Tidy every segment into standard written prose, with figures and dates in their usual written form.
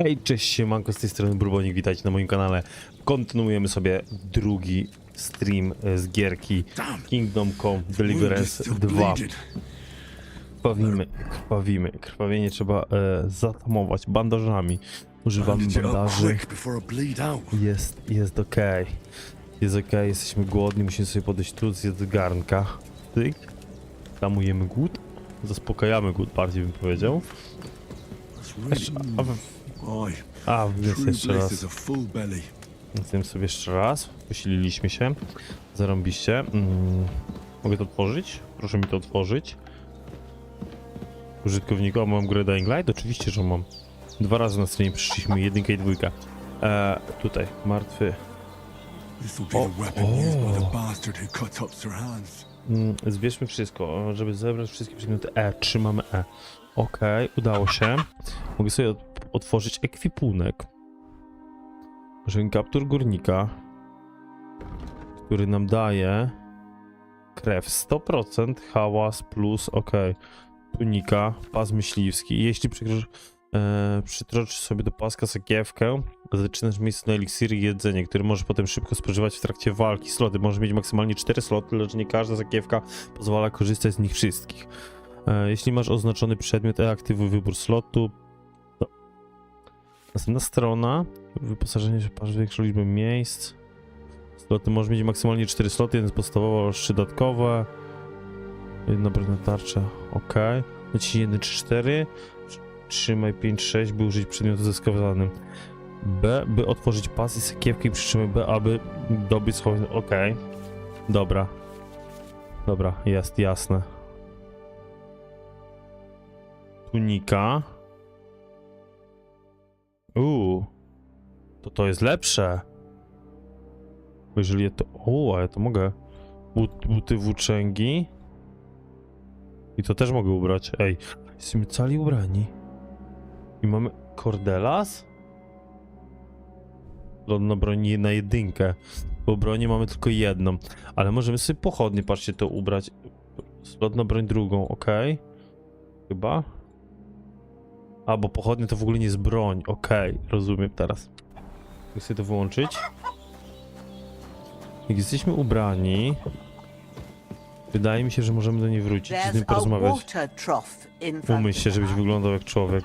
Hej, cześć, siemanko, z tej strony Burbonik, witajcie na moim kanale. Kontynuujemy sobie drugi stream z gierki Kingdom Come Deliverance 2. Krwawimy. Krwawienie trzeba zatamować bandażami. Używamy bandaży. Jest okej. Jest okej, jesteśmy głodni, musimy sobie podejść tu, zjedz garnka. Tyk. Tamujemy głód. Zaspokajamy głód, bardziej bym powiedział. Więc jeszcze raz. Zjem sobie jeszcze raz. Posililiśmy się. Zarąbiście. Mogę to otworzyć? Proszę mi to otworzyć. Użytkowniku, a mam grę Dying Light? Oczywiście, że mam. 2 razy na stronie przyszliśmy, 1 i 2. Tutaj, martwy. Zbierzmy wszystko, żeby zebrać wszystkie przedmioty. Trzymamy E. Okej, udało się. Mogę sobie otworzyć ekwipunek. Kaptur górnika, który nam daje krew 100%, hałas plus, tunika, pas myśliwski. Jeśli przytroczysz sobie do paska sakiewkę, zaczynasz miejsce na eliksiry i jedzenie, który możesz potem szybko spożywać w trakcie walki. Sloty, możesz mieć maksymalnie 4 sloty, lecz nie każda sakiewka pozwala korzystać z nich wszystkich. Jeśli masz oznaczony przedmiot, aktywuj wybór slotu. Następna strona. Wyposażenie, że masz większą liczbę miejsc. Sloty, możesz mieć maksymalnie 4 sloty, jeden podstawowy, 3 dodatkowe. Jedna brudna tarcza, Naciśnij 1, 3, 4. Trzymaj 5, 6, by użyć przedmiotu ze wskazanym. B, by otworzyć pas i sakiewkę, i przytrzymaj B, aby dobyć schowek. Dobra. Dobra, jest jasne. Tunika. To jest lepsze. Bo jeżeli ja to... a ja to mogę. Buty włóczęgi. I to też mogę ubrać. Jesteśmy cali ubrani. I mamy kordelas? Lodna broń na 1. Bo broni mamy tylko jedną. Ale możemy sobie pochodnie, patrzcie, to ubrać. Lodna broń drugą, Chyba. Bo pochodnie to w ogóle nie jest broń. Rozumiem teraz. Mogę sobie to wyłączyć. Jak jesteśmy ubrani, wydaje mi się, że możemy do niej wrócić i z nim porozmawiać. Umyj się, żebyś wyglądał jak człowiek.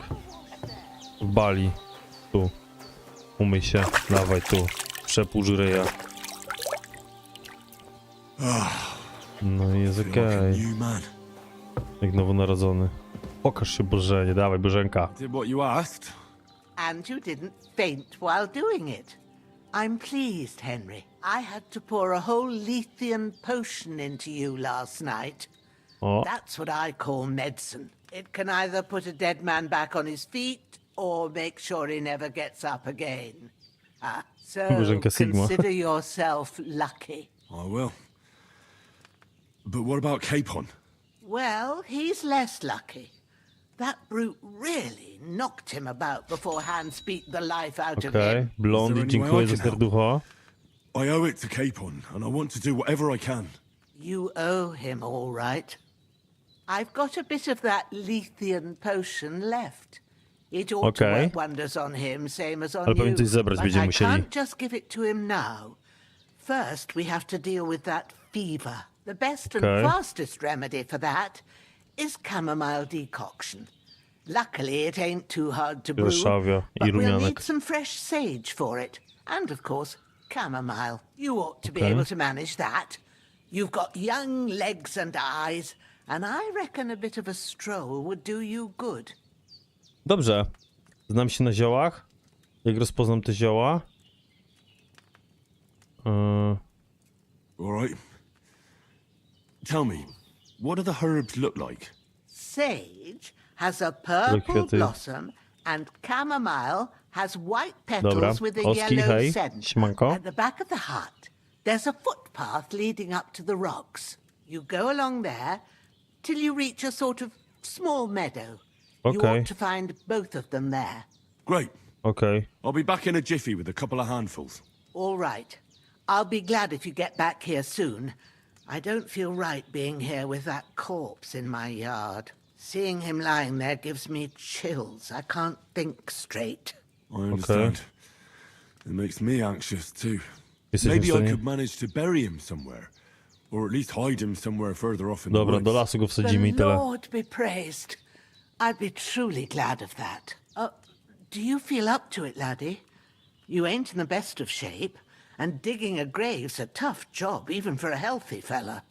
W Bali. Tu. Umyj się. Dawaj tu. Przepłucz ryja. No i jest Jak nowonarodzony. Pokaż się, Bożenie. Dawaj, Bożenka. Did what you asked. And you didn't faint while doing it. I'm pleased, Henry. I had to pour a whole Lethean potion into you last night. That's what I call medicine. It can either put a dead man back on his feet or make sure he never gets up again. So consider yourself lucky. I will. But what about Capon? Well, he's less lucky. That brute really knocked him about before Hans beat the life out of him. Blond, dziękuję za serducho. I owe it to Capon, and I want to do whatever I can. You owe him, all right. I've got a bit of that Lethean potion left. It ought to work wonders on him, same as on you. But I can't just give it to him now. First, we have to deal with that fever. The best and fastest remedy for that is chamomile decoction. Luckily, it ain't too hard to brew, but we'll need some fresh sage for it. And, of course, chamomile. You ought to be able to manage that. You've got young legs and eyes, and I reckon a bit of a stroll would do you good. Dobrze. Znam się na ziołach. Jak rozpoznam te zioła? All right. Tell me, what do the herbs look like? Sage has a purple blossom, and chamomile has white petals with a yellow scent. At the back of the hut, there's a footpath leading up to the rocks. You go along there till you reach a sort of small meadow. You ought to find both of them there. Great. I'll be back in a jiffy with a couple of handfuls. All right. I'll be glad if you get back here soon. I don't feel right being here with that corpse in my yard. Seeing him lying there gives me chills. I can't think straight. I understand. It makes me anxious too. Jesteśmy w Maybe I stanie... could manage to bury him somewhere. Or at least hide him somewhere further off in the Dobra, woods. do lasu go wsadzimy i The tyle. Lord be praised. I'd be truly glad of that. Do you feel up to it, laddie? You ain't in the best of shape, and digging a grave's a tough job, even for a healthy fella.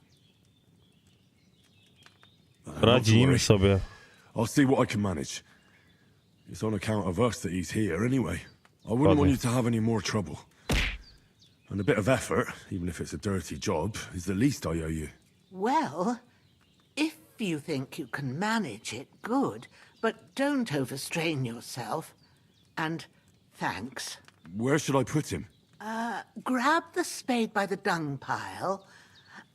Not to Radzimy worry. sobie. I'll see what I can manage. It's on account of us that he's here anyway. I wouldn't want you to have any more trouble. And a bit of effort, even if it's a dirty job, is the least I owe you. Well, if you think you can manage it, good, but don't overstrain yourself. And thanks. Where should I put him? Grab the spade by the dung pile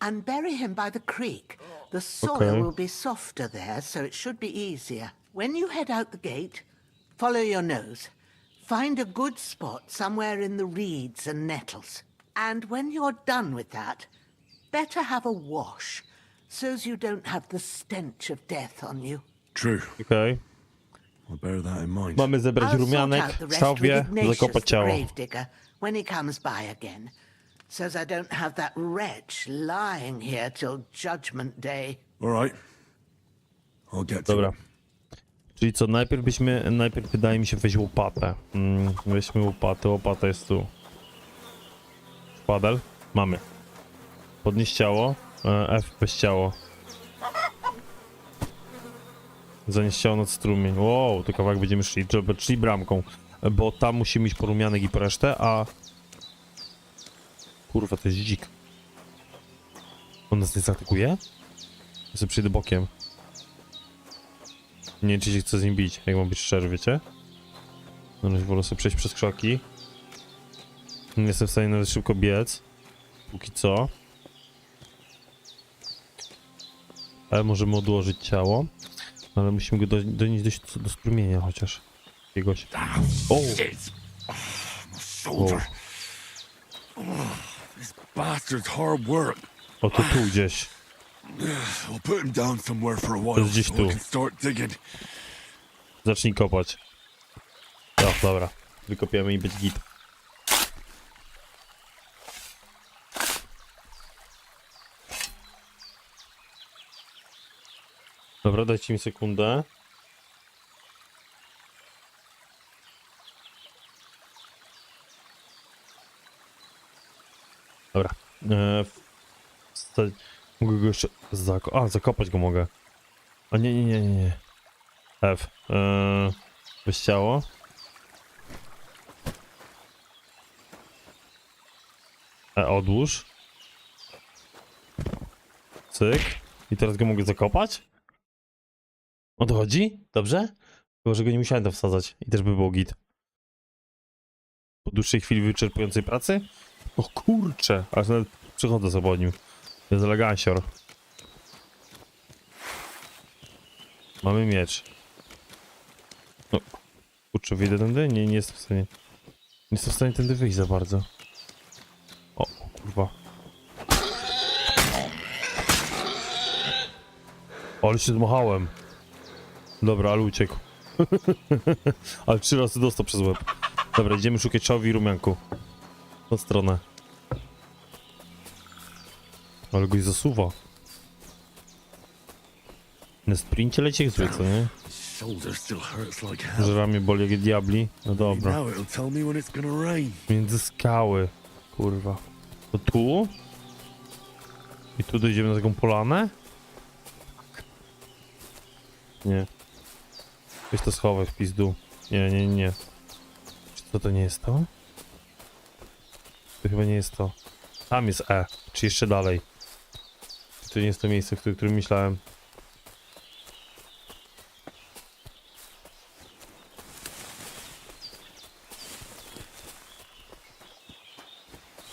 and bury him by the creek. The soil Okay. will be softer there, so it should be easier. When you head out the gate, follow your nose. Find a good spot somewhere in the reeds and nettles. And when you're done with that, better have a wash, so's you don't have the stench of death on you. True. Okej. I'll bear that in mind. Mamy zebrać I'll sort rumianek, out the rest szałwię, with Ignatius, zakopać the ciało. gravedigger, when he comes by again, so's I don't have that wretch lying here till Judgment Day. All right. I'll get to Dobra. it. Czyli co, najpierw wydaje mi się weź łopatę. Weźmy łopatę, łopata jest tu. Szpadel? Mamy. Podnieść ciało, F bez ciało. Zanieść ciało nad strumień. Wow, to kawałek będziemy szli bramką. Bo tam musimy iść po rumianek i po resztę, a... Kurwa, to jest dzik. On nas nie zaatakuje? Ja sobie przyjdę bokiem. Nie wiem, czy się chcę z nim bić, jak mam być szczery, wiecie? No, wolę sobie przejść przez krzaki. Nie jestem w stanie nawet szybko biec. Póki co. Ale możemy odłożyć ciało. Ale musimy go donieść do strumienia chociaż. Jakiegoś. O! Shoulder. This bastard's hard work. O, to tu gdzieś. I'll put him down somewhere for a To while jest gdzieś so tu. I can start digging. Zacznij kopać. O, dobra. Wykopiemy i być git. Dobra, dajcie mi sekundę. Dobra. Mogę go jeszcze zakopać go mogę. A nie. F. Weź ciało. Odłóż. Cyk. I teraz go mogę zakopać? O to chodzi? Dobrze? Tylko, że go nie musiałem tam wsadzać. I też by było git. Po dłuższej chwili wyczerpującej pracy? O kurcze! Aż nawet przychodzę sobie o nim. Jest elegancior. Mamy miecz. No, kurczę, wyjdę tędy? Nie jestem w stanie. Nie jestem w stanie tędy wyjść za bardzo. O, kurwa. Ale się zmachałem. Dobra, ale uciekł. Ale 3 razy dostał przez łeb. Dobra, idziemy szukać szałwi i rumianku. W tą stronę. Ale go zasuwa. Na sprincie leci jak zły, co nie? Shoulder still hurts like hell. Że ramię boli jak diabli. No dobra. Now it'll tell me when it's gonna rain. Między skały. Kurwa. To tu? I tu dojdziemy na taką polanę? Nie. Weź to schowaj w pizdu. Nie. Czy to nie jest to? To chyba nie jest to. Tam jest E. Czy jeszcze dalej? To nie jest to miejsce, w którym myślałem.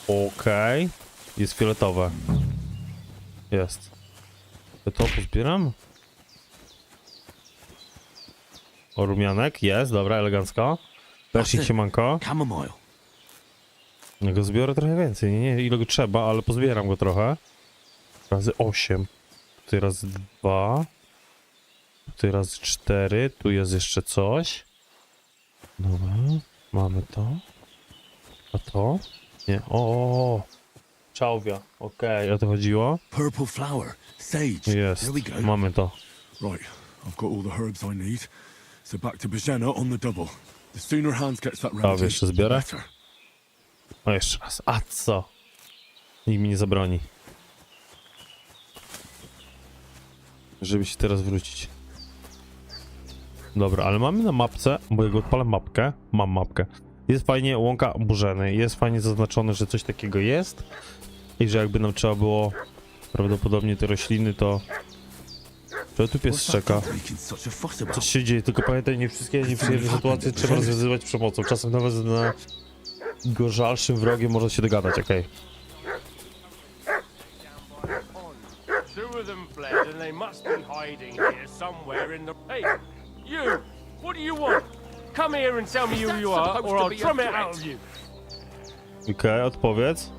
Okej. Jest fioletowe. Jest. To pozbieram? O, rumianek. Jest, dobra, elegancko. Persik, siemanko. Chamomile. Ja go zbiorę trochę więcej. Nie ile go trzeba, ale pozbieram go trochę. Razy 8. Tutaj razy 2. Tutaj razy 4. Tu jest jeszcze coś. Dobra. Mamy to. A to? Nie. O. Czałwia. Okej, o to chodziło. Purple flower, sage. Jest. There we go. Mamy to. Right, I've got all the herbs I need. So back to Bajena on the double. The sooner Hans gets that round, jeszcze the zbiorę. better. O, jeszcze raz. A co? Nikt mi nie zabroni. Żeby się teraz wrócić. Dobra, ale mamy na mapce, bo jak odpalę mapkę, mam mapkę. Jest fajnie łąka Burzeny, jest fajnie zaznaczone, że coś takiego jest. I że jakby nam trzeba było prawdopodobnie te rośliny, to... Że tu pies szczeka. Coś się dzieje, tylko pamiętaj, nie wszystkie nieprzyjemne sytuacje trzeba rozwiązywać przemocą. Czasem nawet z najgorzalszym wrogiem można się dogadać, okej. Two of them fled and they must be hiding here somewhere in the... Hey, you! What do you want? Come here and tell me who you are, or I'll drum it out of you. Okej, odpowiedz.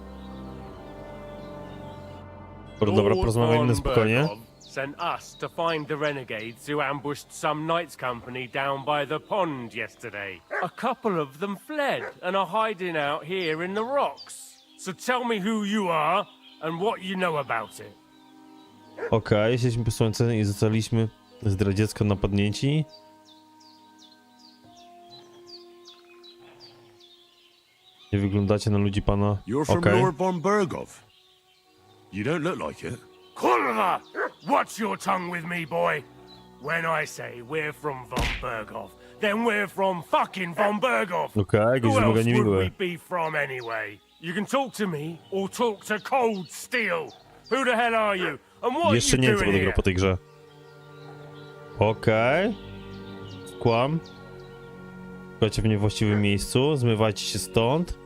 Dobra, porozmawiajmy na spokojnie. Sent us to find the renegades who ambushed some knights company down by the pond yesterday. A couple of them fled and are hiding out here in the rocks. So tell me who you are and what you know about it. Okej, jesteśmy posłańceni i zostaliśmy zdradziecko napadnięci. Nie wyglądacie na ludzi pana. You're from Okej. Lord von Bergov. You don't look like it. Kulva! Watch your tongue with me, boy. When I say we're from von Bergov, then we're from fucking von Bergov. Okej, Who jakieś else wymagania would we miłe. be from anyway? You can talk to me or talk to cold steel. Who the hell are you? And what Jeszcze are nie you wiem, co doing będę grał here? po tej grze. Okej. Kłam. Słuchajcie w niewłaściwym miejscu. Zmywajcie się stąd.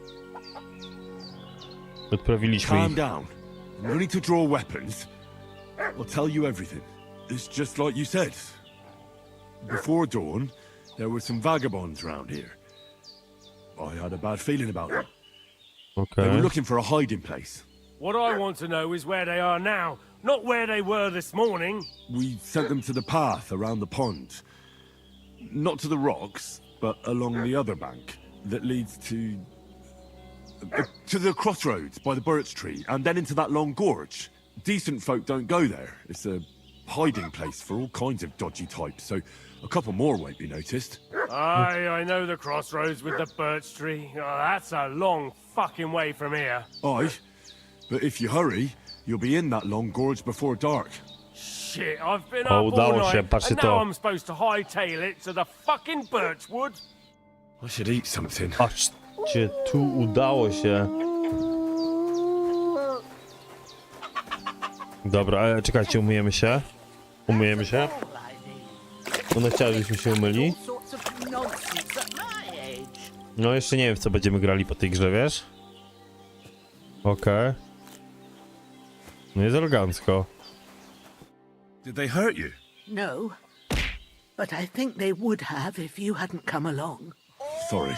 Odprawiliśmy Calm ich. down. No need to draw weapons. I'll tell you everything. It's just like you said. Before dawn, there were some vagabonds around here. I had a bad feeling about them. They were Okej. looking for a hiding place. What I want to know is where they are now, not where they were this morning. We sent them to the path around the pond. Not to the rocks, but along the other bank that leads to the crossroads by the birch tree and then into that long gorge. Decent folk don't go there. It's a hiding place for all kinds of dodgy types, so a couple more won't be noticed. Aye, I know the crossroads with the birch tree. Oh, that's a long fucking way from here. Aye, but if you hurry, you'll be in that long gorge before dark. Shit, I've been O, up all udało się, night, patrzcie and now to. I'm supposed to hightail it to the fucking birchwood? I should eat something. Aż cię tu udało się. Dobra, ale czekajcie, umyjemy się. Umyjemy się. All I need. Ona chciała, żebyśmy się umyli. All sorts of nonsense at my age. No jeszcze nie wiem, w co będziemy grali po tej grze, wiesz? Okej. No jest elegancko. Did they hurt you? No, but I think they would have if you hadn't come along. Sorry.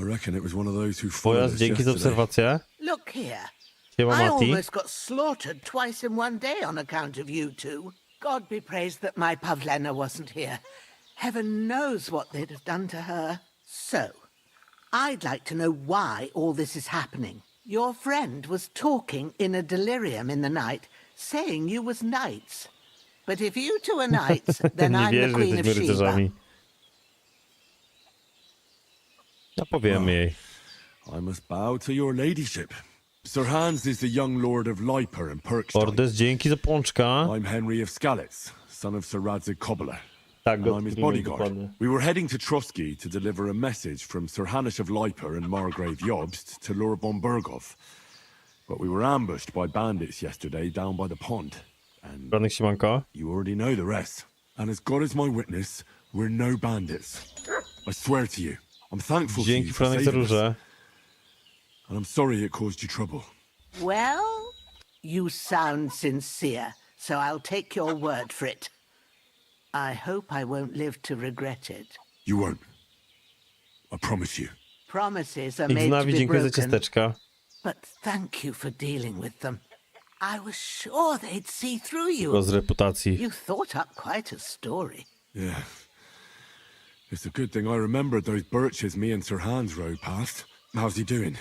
I reckon it was one of those who followed Pojazd, us dzięki za yesterday. obserwację. Look here. Siema I Mati. almost got slaughtered twice in one day on account of you two. God be praised that my Pavlena wasn't here. Heaven knows what they'd have done to her. So, I'd like to know why all this is happening. Your friend was talking in a delirium in the night, saying you was knights. But if you two are knights, then Nie I'm the wierzę, że Queen of jesteśmy Sheba. rycerzami. Ja powiem jej. I must bow to your ladyship. Sir Hans is the young lord of Leiper and Perkstein. Ordes, dzięki za pączka. I'm Henry of Skalitz, son of Sir Radzig Cobbler. Tak, And go I'm his streamuj bodyguard. dokładnie. We were heading to Trotsky to deliver a message from Sir Hanish of Leiper and Margrave Jobst to Lord von Bergov. But we were ambushed by bandits yesterday down by the pond. And Franek, siemanko. you already know the rest. And as God is my witness, we're no bandits. I swear to you. I'm thankful to Dzięki you for Franek za saving us. róże. And I'm sorry it caused you trouble. Well, you sound sincere, so I'll take your word for it. I hope I won't live to regret it. You won't. I promise you. Promises are I made to Znawi, be dziękuję za broken, ciasteczka. but thank you for dealing with them. I was sure they'd see through you. Go z reputacji. You thought up quite a story. Yeah. It's a good thing I remembered those birches me and Sir Hans rode past. How's he doing?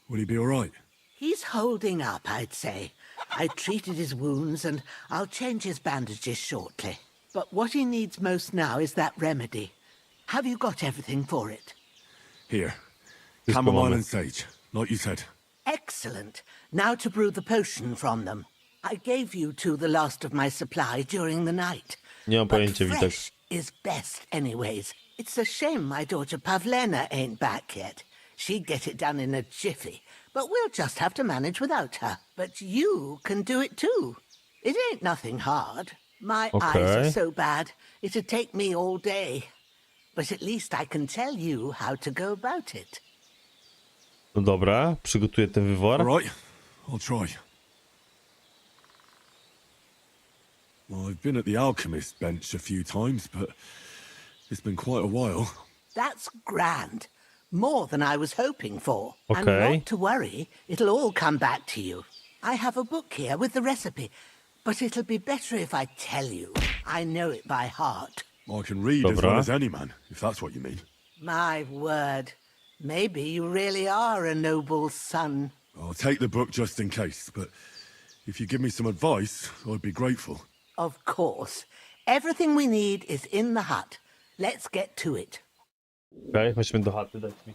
Will he be all right? He's holding up, I'd say. I treated his wounds and I'll change his bandages shortly. But what he needs most now is that remedy. Have you got everything for it? Here. Just go Chamomile on. and sage, like you said. Excellent. Now to brew the potion from them. I gave you two the last of my supply during the night. Nie mam But pojęcia, Witek. fresh is best anyways. It's a shame my daughter Pavlena ain't back yet. She'd get it done in a jiffy, but we'll just have to manage without her. But you can do it too. It ain't nothing hard. My eyes are so bad, it'd take me all day. But at least I can tell you how to go about it. No dobra, przygotuję ten wywar. All right, I'll try. Well, I've been at the alchemist's bench a few times, but it's been quite a while. That's grand. More than I was hoping for. And Okay. not to worry, it'll all come back to you. I have a book here with the recipe, but it'll be better if I tell you. I know it by heart. I can read as Dobra. well as any man, if that's what you mean. My word. Maybe you really are a noble son. I'll take the book just in case, but if you give me some advice, I'd be grateful. Of course. Everything we need is in the hut. Let's get to it. Okej, chodźmy do chaty, dajcie mi.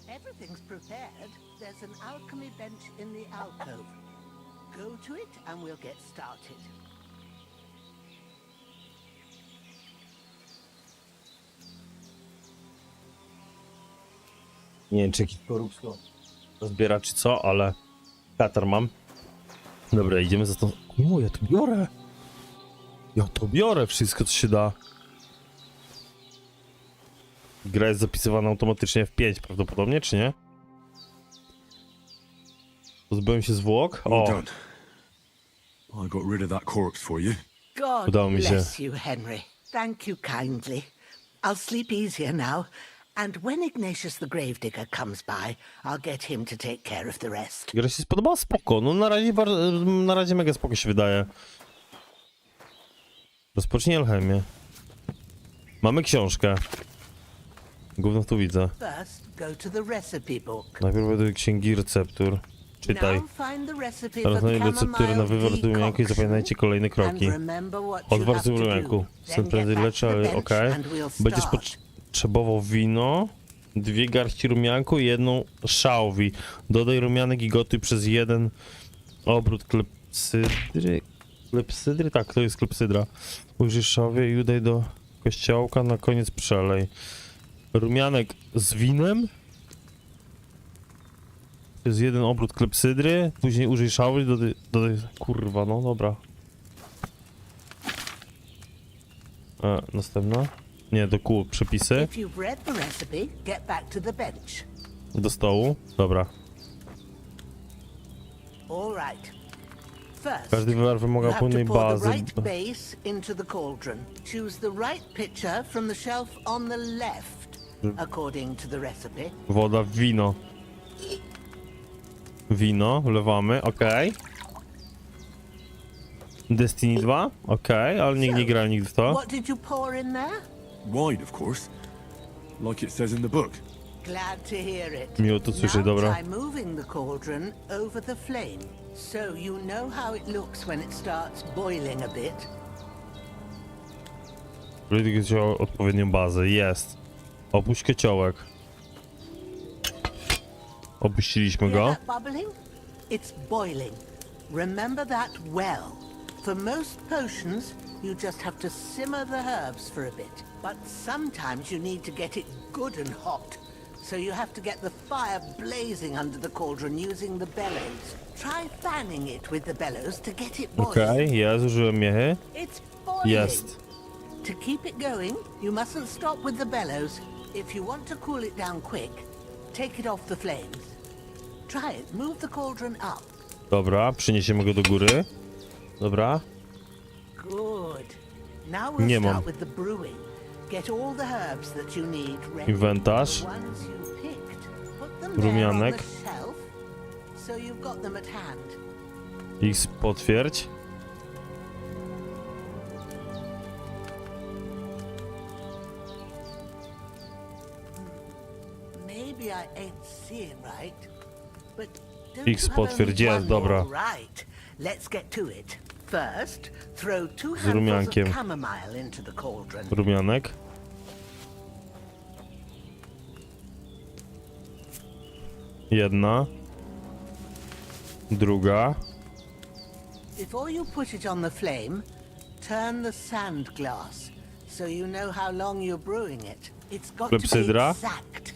Everything's prepared. There's an alchemy bench in the alcove. Go to it and we'll get started. Nie wiem, czy jakiś korupsko rozbiera, czy co, ale katar mam. Dobra, idziemy za tą... O, ja to biorę! Ja to biorę, wszystko co się da. Gra jest zapisywana automatycznie F5 prawdopodobnie, czy nie? Pozbyłem się zwłok. Well O, done. I got rid of that corpse for you. God Udało mi się. bless you, Henry. Thank you kindly. I'll sleep easier now. And when Ignatius the Gravedigger comes by, I'll get him to take care of the rest. gra się spodobała? Spoko. No na razie mega spoko się wydaje. Rozpocznij alchemię. Mamy książkę. Gówno tu widzę. First, go to the recipe book. Najpierw do księgi receptur. Czytaj. Now find the recipe Teraz for znajdę receptury na wywar z rumianku i decoction. zapamiętajcie kolejne kroki. And remember what you Odwar have z to do. rumianku. Then Sen get prędzej back leczy, to the ale bench okej. and we'll Będziesz start. potrzebował wino, 2 garści rumianku i 1 szałwi. Dodaj rumianek i gotuj przez 1 obrót klepsydry. Klepsydry? Tak, to jest klepsydra. Użyj szałwie i udaj do kościołka, na koniec przelej. Rumianek z winem. To jest 1 obrót klepsydry, później użyj szałwi, dodaj... Kurwa, no dobra. Następna? Nie, do kół, przepisy. If you've read the recipe, get back to the bench. Do stołu, dobra. All right. First, Każdy wywar you wymaga have to pełnej pour the bazy. right base into the cauldron. Choose the right pitcher from the shelf on the left, according to the recipe. Woda, wino. Wino, wlewamy, okej. Destiny 2, okej, ale nikt nie gra nigdy w to. What did you pour in there? Wine, of course. Like it says in the book. Glad to hear it. Miło to słyszeć, dobra. Now try moving the cauldron over the flame, so you know how it looks when it starts boiling a bit. Wziął odpowiednią bazę, jest. Opuść kociołek. Opuściliśmy Hear go. that bubbling? It's boiling. Remember that well. For most potions, you just have to simmer the herbs for a bit. But sometimes you need to get it good and hot. So you have to get the fire blazing under the cauldron using the bellows. Try fanning it with the bellows to get it boiling. Okej, jest, użyłem miechy. It's boiling. Jest. To keep it going, you mustn't stop with the bellows. If you want to cool it down quick, take it off the flames. Try it. Move the cauldron up. Dobra, przyniesiemy go do góry. Dobra. Good. Now we'll Nie start mam. with the brewing. Get all the herbs that you need ready. Inwentarz. The ones you picked. Put them there on Rumianek. the shelf. So you've got them at hand. X potwierdź. Maybe I ain't seeing right, but don't X you have only potwierdź, jest, one dobra. more? Right. Let's get to it. First, throw 2 Z handfuls rumiankiem. of chamomile into the cauldron. Rumianek. Jedna. Druga. Before you put it on the flame, turn the sand glass so you know how long you're brewing it. It's got to be Klepsydra. exact.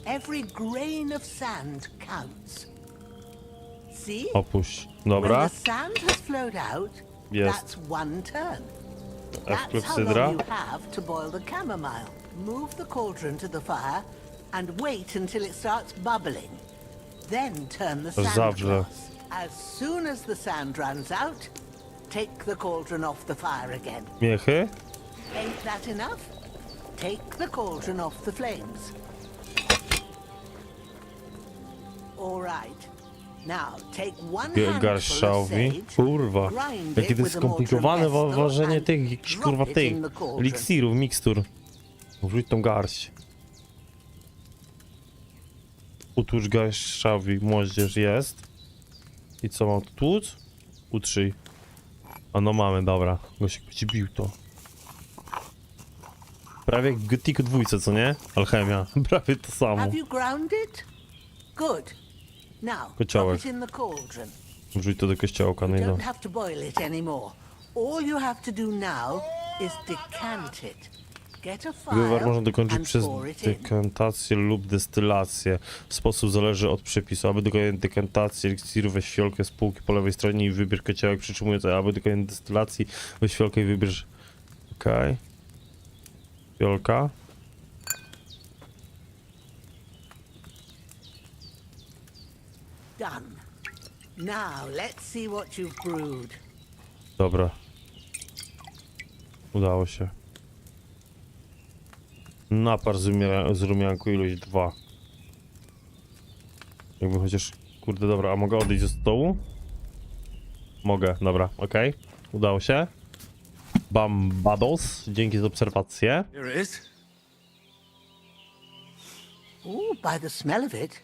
Every grain of sand counts. See? Opuść. When Dobra. the sand has flowed out, Jest. that's 1 turn. F That's how klepsydra. long you have to boil the chamomile. Move the cauldron to the fire and wait until it starts bubbling. Then turn the sand Zawrze. glass. As soon as the sand runs out, take the cauldron off the fire again. Miechy. Ain't that enough? Take the cauldron off the flames. All right. Now take 1 handful of Garszowi. sage, Kurwa. grind Jakie it to with jest a mortar skomplikowane and pestle ważenie and tych, jakichś drop kurwa it tych in the cauldron. eliksirów, mikstur. Wrzuć tą garść. Utłucz garszowi, moździerz jest. I co mam tu tłuc? Utrzyj. A no mamy, dobra. Gościek będzie bił to. Prawie jak w Gothicu 2, co nie? Alchemia. Prawie to samo. Have you ground it? Good. Now, drop Kociołek. it in the cauldron. Wrzuć to do kościołka, no i You no. don't have to boil it anymore. All you have to do now is decant it. Get a Wywar file można dokończyć and przez pour it in. dekantację lub destylację. Sposób zależy od przepisu. Aby dokonać dekantacji eliksiru, weź fiolkę z półki po lewej stronie i wybierz kociołek przytrzymujący. Aby dokonać destylacji, weź fiolkę i wybierz... Okej. Fiolka. Done. Now, let's see what you've brewed. Dobra. Udało się. Napar z rumianku, ilość 2. Jakby chociaż... Kurde, dobra, a mogę odejść ze stołu? Mogę, dobra, okej. Udało się. Bambados, dzięki za obserwację. Here it is. Ooh, by the smell of it,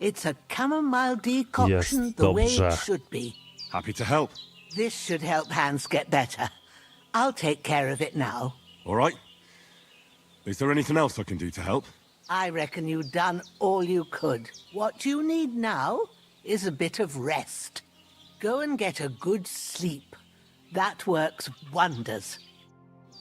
it's a chamomile decoction Jest the way dobrze. it should be. Happy to help. This should help Hans get better. I'll take care of it now. All right. Is there anything else I can do to help? I reckon you've done all you could. What you need now is a bit of rest. Go and get a good sleep. That works wonders.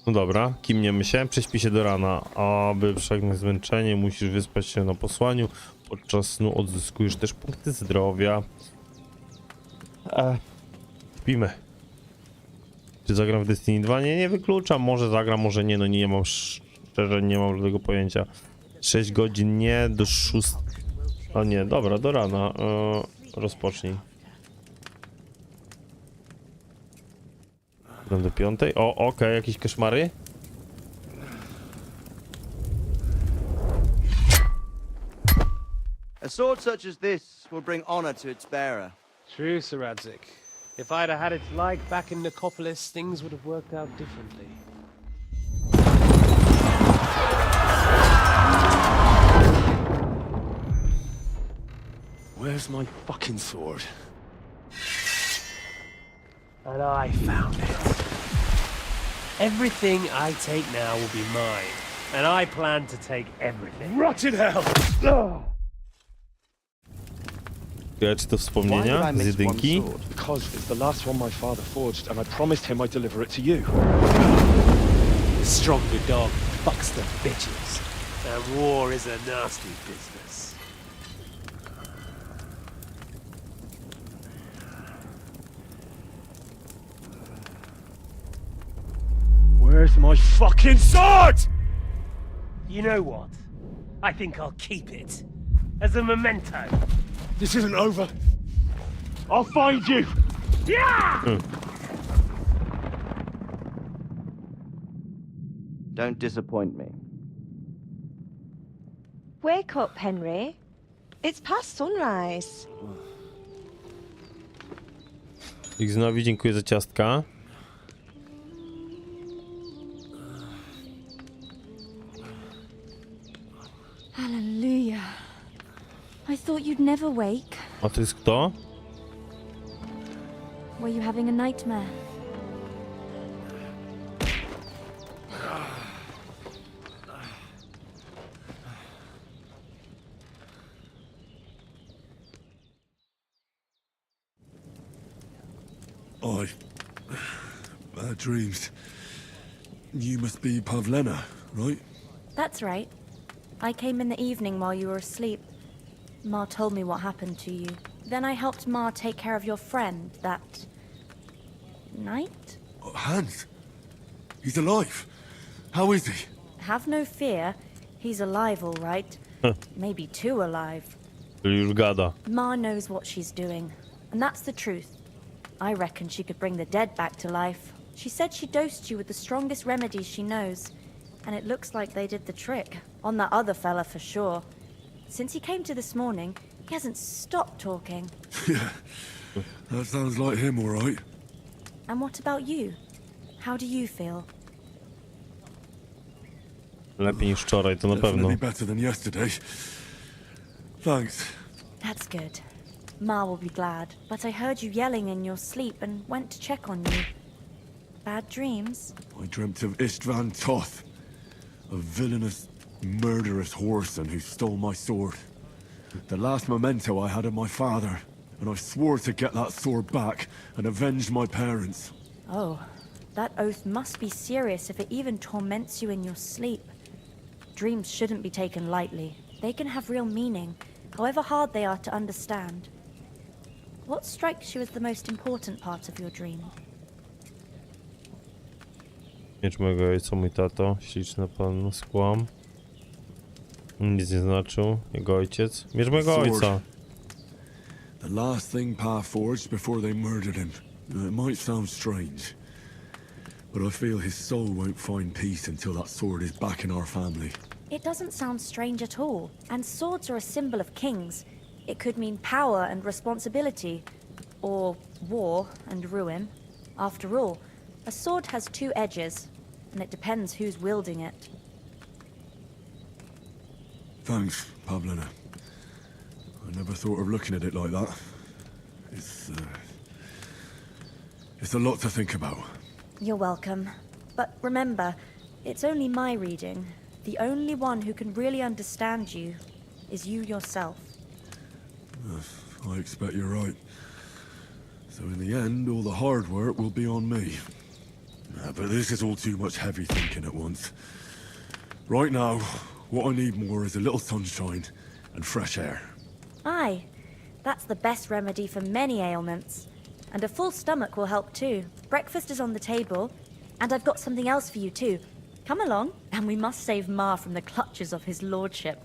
No dobra, kimniemy się, prześpij się do rana. Aby przegnać zmęczenie, musisz wyspać się na posłaniu. Podczas snu odzyskujesz też punkty zdrowia. Śpimy. Czy zagram w Destiny 2? Nie wykluczam. Może zagram, może nie. No nie mam, szczerze nie mam żadnego pojęcia. 6 godzin nie, do 6... O nie, dobra, do rana. Rozpocznij. Idę do 5. O, okej, jakieś koszmary? A sword such as this will bring honor to its bearer. True, Sir Radzik. If I'd have had its like back in Nicopolis, things would have worked out differently. Where's my fucking sword? And I found it. Everything I take now will be mine, and I plan to take everything. Rotted hell! Czy to Why did wspomnienia I z miss one jedynki? sword? Because it's the last one my father forged, and I promised him I'd deliver it to you. The stronger dog fucks the bitches, and war is a nasty business. Where's my fucking sword? You know what? I think I'll keep it as a memento. This isn't over. I'll find you. Yeah! Don't disappoint me. Wake up, Henry. It's past sunrise. Ignowi, dziękuję za ciastka. Hallelujah. I thought you'd never wake. A to jest kto? Were you having a nightmare? Bad dreams. You must be Pavlena, right? That's right. I came in the evening while you were asleep. Ma told me what happened to you. Then I helped Ma take care of your friend that night? Oh, Hans. He's alive. How is he? Have no fear. He's alive, all right. Maybe too alive. Czyli już gada. Ma knows what she's doing, and that's the truth. I reckon she could bring the dead back to life. She said she dosed you with the strongest remedies she knows, and it looks like they did the trick. On that other fella for sure. Since he came to this morning, he hasn't stopped talking. Yeah, that sounds like him, all right. And what about you? How do you feel? Lepiej niż wczoraj, to na pewno. Definitely better than yesterday. Thanks. That's good. Ma will be glad, but I heard you yelling in your sleep and went to check on you. Bad dreams? I dreamt of Istvan Toth, a villainous, murderous whoreson who stole my sword. The last memento I had of my father, and I swore to get that sword back and avenge my parents. Oh, that oath must be serious if it even torments you in your sleep. Dreams shouldn't be taken lightly. They can have real meaning, however hard they are to understand. What strikes you as the most important part of your dream? Miecz mojego ojca, mój tato, śliczny pan, skłam. Nic nie znaczył, jego ojciec. Miecz mojego ojca. The last thing Pa forged before they murdered him. It might sound strange, but I feel his soul won't find peace until that sword is back in our family. It doesn't sound strange at all, and swords are a symbol of kings. It could mean power and responsibility, or war and ruin. After all, a sword has two edges, and it depends who's wielding it. Thanks, Pavlena. I never thought of looking at it like that. It's a lot to think about. You're welcome. But remember, it's only my reading. The only one who can really understand you is you yourself. I expect you're right. So in the end, all the hard work will be on me. But this is all too much heavy thinking at once. Right now, what I need more is a little sunshine and fresh air. Aye, that's the best remedy for many ailments. And a full stomach will help too. Breakfast is on the table, and I've got something else for you too. Come along, and we must save Ma from the clutches of his lordship.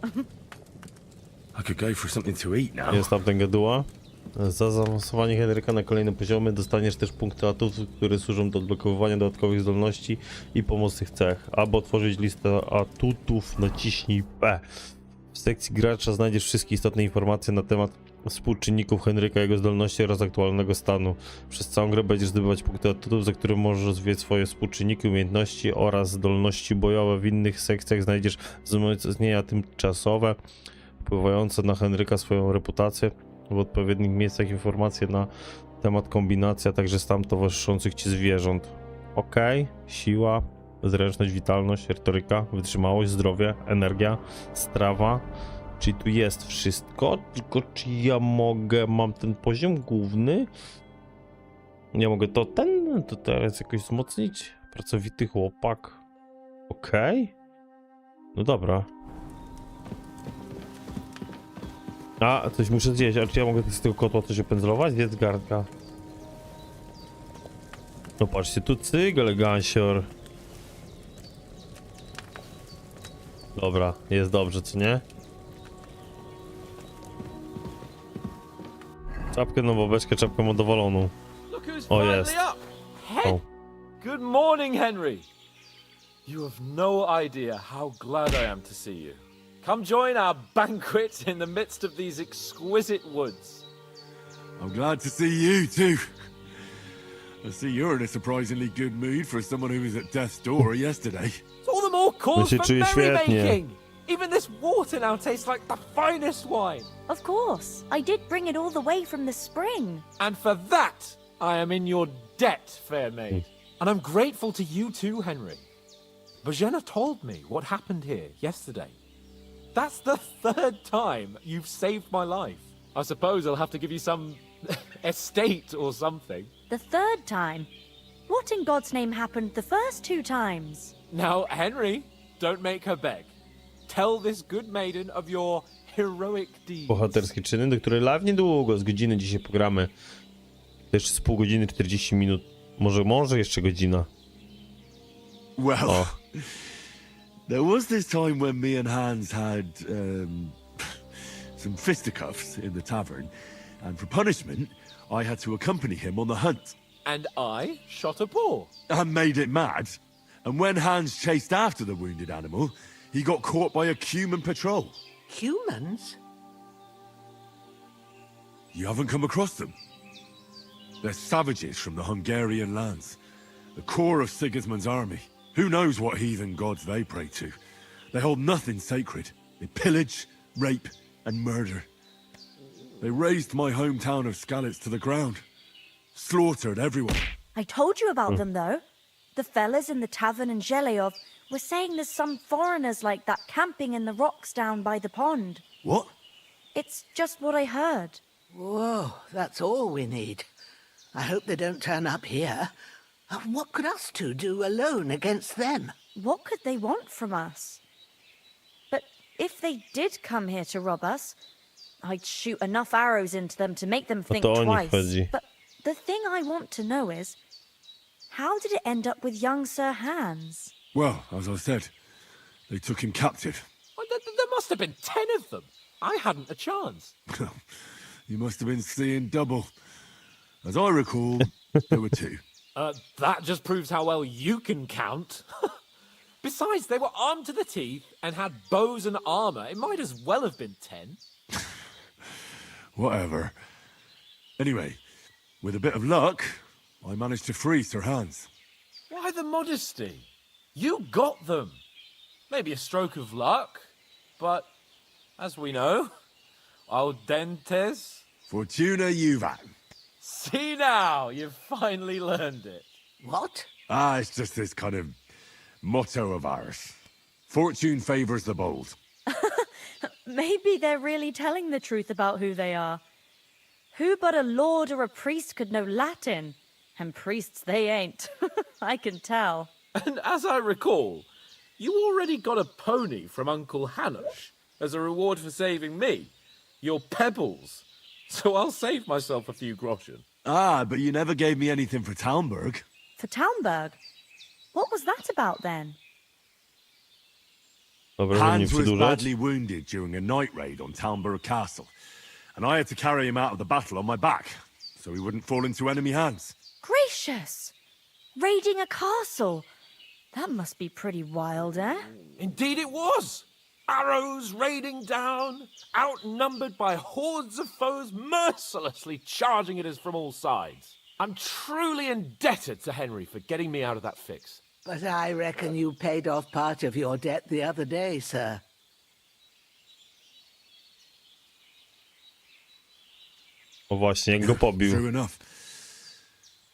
I could go for something to eat now. Jest tamten gaduła. Za zaawansowanie Henryka na kolejne poziomy dostaniesz też punkty atutów, które służą do odblokowywania dodatkowych zdolności i pomocnych cech. Aby otworzyć listę atutów, naciśnij P. W sekcji gracza znajdziesz wszystkie istotne informacje na temat współczynników Henryka, jego zdolności oraz aktualnego stanu. Przez całą grę będziesz zdobywać punkty atutów, za które możesz rozwijać swoje współczynniki, umiejętności oraz zdolności bojowe. W innych sekcjach znajdziesz wzmocnienia tymczasowe, wpływające na Henryka swoją reputację. W odpowiednich miejscach informacje na temat kombinacji, a także stan towarzyszących ci zwierząt. Ok, siła, zręczność, witalność, retoryka, wytrzymałość, zdrowie, energia, strawa. Czyli tu jest wszystko, tylko czy ja mam ten poziom główny? Nie mogę to teraz jakoś wzmocnić? Pracowity chłopak. Ok. No dobra. A, coś muszę zjeść, a czy ja mogę z tego kotła coś opędzlować? Zjedz garnka. No patrzcie, tu cyk, elegancior. Dobra, jest dobrze, co nie? Czapkę nową, beczkę, czapkę modowoloną. O, jest. O. Good morning, Henry. You have no idea how glad I am to see you. Come join our banquet in the midst of these exquisite woods. I'm glad to see you too. I see you're in a surprisingly good mood for someone who was at death's door yesterday. It's all the more cause się for czuję świetnie. merrymaking. Even this water now tastes like the finest wine. Of course. I did bring it all the way from the spring. And for that, I am in your debt, fair maid. And I'm grateful to you too, Henry. Bojena told me what happened here yesterday. That's the 3rd time you've saved my life. I suppose I'll have to give you some estate or something. The 3rd time? What in God's name happened the first 2 times? Now, Henry, don't make her beg. Tell this good maiden of your heroic deeds. Bohaterskie czyny, do której live niedługo, z godziny dzisiaj pogramy. Jeszcze z pół godziny, 40 minut. Może jeszcze godzina. Well, there was this time when me and Hans had some fisticuffs in the tavern, and for punishment, I had to accompany him on the hunt. And I shot a paw. And made it mad. And when Hans chased after the wounded animal, he got caught by a human patrol. Humans? You haven't come across them? They're savages from the Hungarian lands. The core of Sigismund's army. Who knows what heathen gods they pray to? They hold nothing sacred. They pillage, rape, and murder. They razed my hometown of Skalitz to the ground. Slaughtered everyone. I told you about them, though. The fellas in the tavern in Zheleyov were saying there's some foreigners like that camping in the rocks down by the pond. What? It's just what I heard. Whoa, that's all we need. I hope they don't turn up here. What could us two do alone against them? What could they want from us? But if they did come here to rob us, I'd shoot enough arrows into them to make them think to o nich twice. chodzi. But the thing I want to know is, how did it end up with young Sir Hans? Well, as I said, they took him captive. Well, there must have been 10 of them. I hadn't a chance. You must have been seeing double. As I recall, there were 2. That just proves how well you can count. Besides, they were armed to the teeth and had bows and armor. It might as well have been 10. Whatever. Anyway, with a bit of luck, I managed to free Sir Hans. Why the modesty? You got them. Maybe a stroke of luck, but as we know, al dentes. Fortuna juvat. See now, you've finally learned it. What? It's just this kind of motto of ours. Fortune favors the bold. Maybe they're really telling the truth about who they are. Who but a lord or a priest could know Latin? And priests they ain't. I can tell. And as I recall, you already got a pony from Uncle Hanush as a reward for saving me. Your pebbles. So I'll save myself a few groschen. But you never gave me anything for Talmberg. For Talmberg? What was that about then? Dobra, żeby nie Hans was przedłużać. badly wounded during a night raid on Talmberg Castle, and I had to carry him out of the battle on my back, so he wouldn't fall into enemy hands. Gracious! Raiding a castle? That must be pretty wild, eh? Indeed it was. Arrows raining down, outnumbered by hordes of foes mercilessly charging at us from all sides. I'm truly indebted to Henry for getting me out of that fix. But I reckon you paid off part of your debt the other day, sir. O właśnie, jak go pobił. True enough.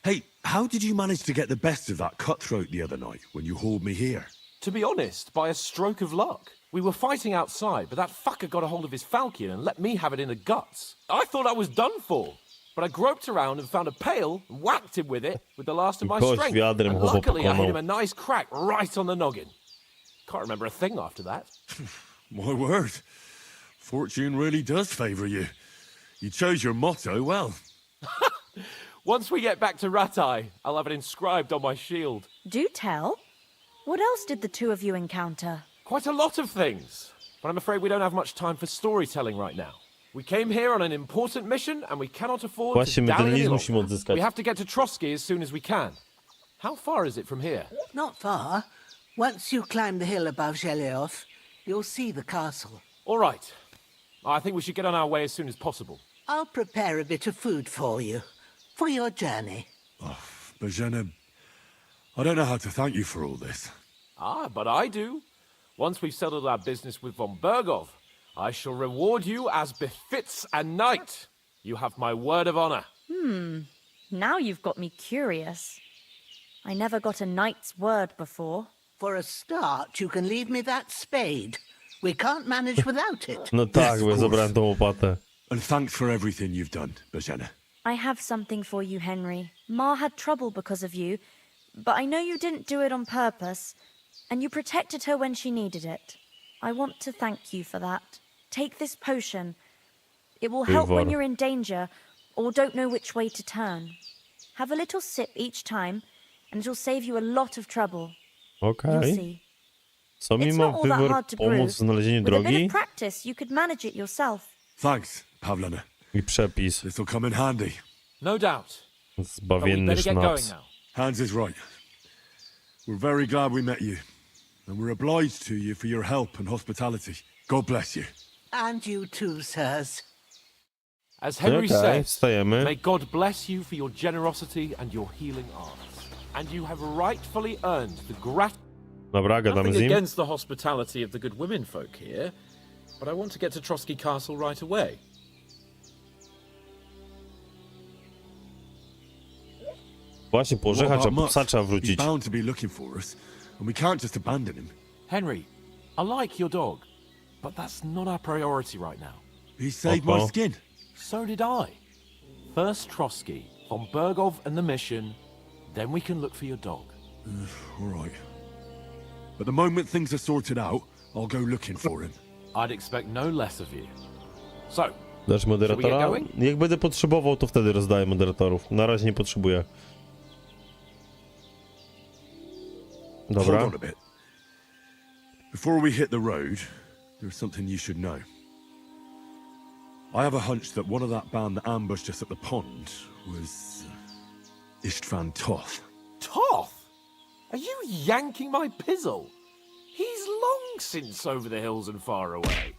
Hey, how did you manage to get the best of that cutthroat the other night when you hauled me here? To be honest, by a stroke of luck. We were fighting outside, but that fucker got a hold of his falchion and let me have it in the guts. I thought I was done for, but I groped around and found a pail and whacked him with it with the last of my Gość strength. wiadrem And chłopa luckily I hit him a pokonał. nice crack right on the noggin. Can't remember a thing after that. My word. Fortune really does favor you. You chose your motto well. Once we get back to Ratai, I'll have it inscribed on my shield. Do tell. What else did the two of you encounter? Quite a lot of things, but I'm afraid we don't have much time for storytelling right now. We came here on an important mission and we cannot afford Właśnie to my dally ten any list longer. musimy odzyskać. We have to get to Trotsky as soon as we can. How far is it from here? Not far. Once you climb the hill above Zheleyov, you'll see the castle. All right. I think we should get on our way as soon as possible. I'll prepare a bit of food for you, for your journey. Bojana, I don't know how to thank you for all this. Ah, but I do. Once we've settled our business with von Bergov, I shall reward you as befits a knight. You have my word of honor. Now you've got me curious. I never got a knight's word before. For a start, you can leave me that spade. We can't manage without it. No tak, Yes, bo ja of zabrałem tą course. łopatę. And thanks for everything you've done, Bojana. I have something for you, Henry. Ma had trouble because of you, but I know you didn't do it on purpose, and you protected her when she needed it. I want to thank you for that. Take this potion. It will help when Wywar. you're in danger or don't know which way to turn. Have a little sip each time, and it'll save you a lot of trouble. You'll Okej. see. Co mi It's ma not all that wybór hard to pomóc brew. w znalezieniu With a bit drogi of practice, you could manage it yourself. Thanks, Pavlana. i przepis. This'll come in handy. No doubt. But we Zbawienny better get going sznaps. now. Hans is right. We're very glad we met you. And we're obliged to you for your help and hospitality. God bless you. And you too, sirs. As Henry Okej, said, wstajemy. may God bless you for your generosity and your healing arts. And you have rightfully earned the gratitude. Dobra, gadamy Nothing z nim. against the hospitality of the good women folk here, but I want to get to Trotsky Castle right away. Właśnie po orzechach What trzeba about po psa Mutt? trzeba He's wrócić. bound to be looking for us, and we can't just abandon him. Henry, I like your dog, but that's not our priority right now. He saved Uh-oh. my skin. So did I. First Trotsky, von Bergov and the mission, then we can look for your dog. All right. But the moment things are sorted out, I'll go looking for him. I'd expect no less of you. So, Dasz moderatora? Shall we get Jak będę potrzebował, to wtedy rozdaję moderatorów. Na razie nie potrzebuję. Dobra. Hold on a bit. Before we hit the road, there's something you should know. I have a hunch that one of that band that ambushed us at the pond was Istvan Toth. Toth? Are you yanking my pizzle? He's long since over the hills and far away.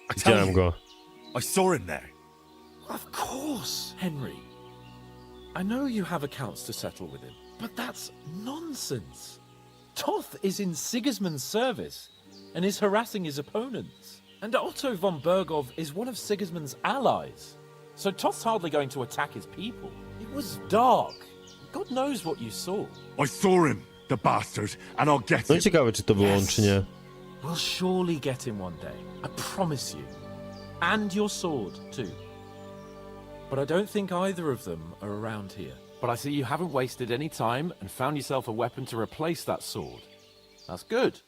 I tell Widziałem you, go. I saw him there. Of course, Henry. I know you have accounts to settle with him, but that's nonsense. Toth is in Sigismund's service and is harassing his opponents. And Otto von Bergov is one of Sigismund's allies. So Toth's hardly going to attack his people. It was dark. God knows what you saw. I saw him, the bastard, and I'll get No i him. ciekawe, czy to było on, czy nie. We'll surely get him one day. I promise you. And your sword, too. But I don't think either of them are around here. But I see you haven't wasted any time and found yourself a weapon to replace that sword. That's good.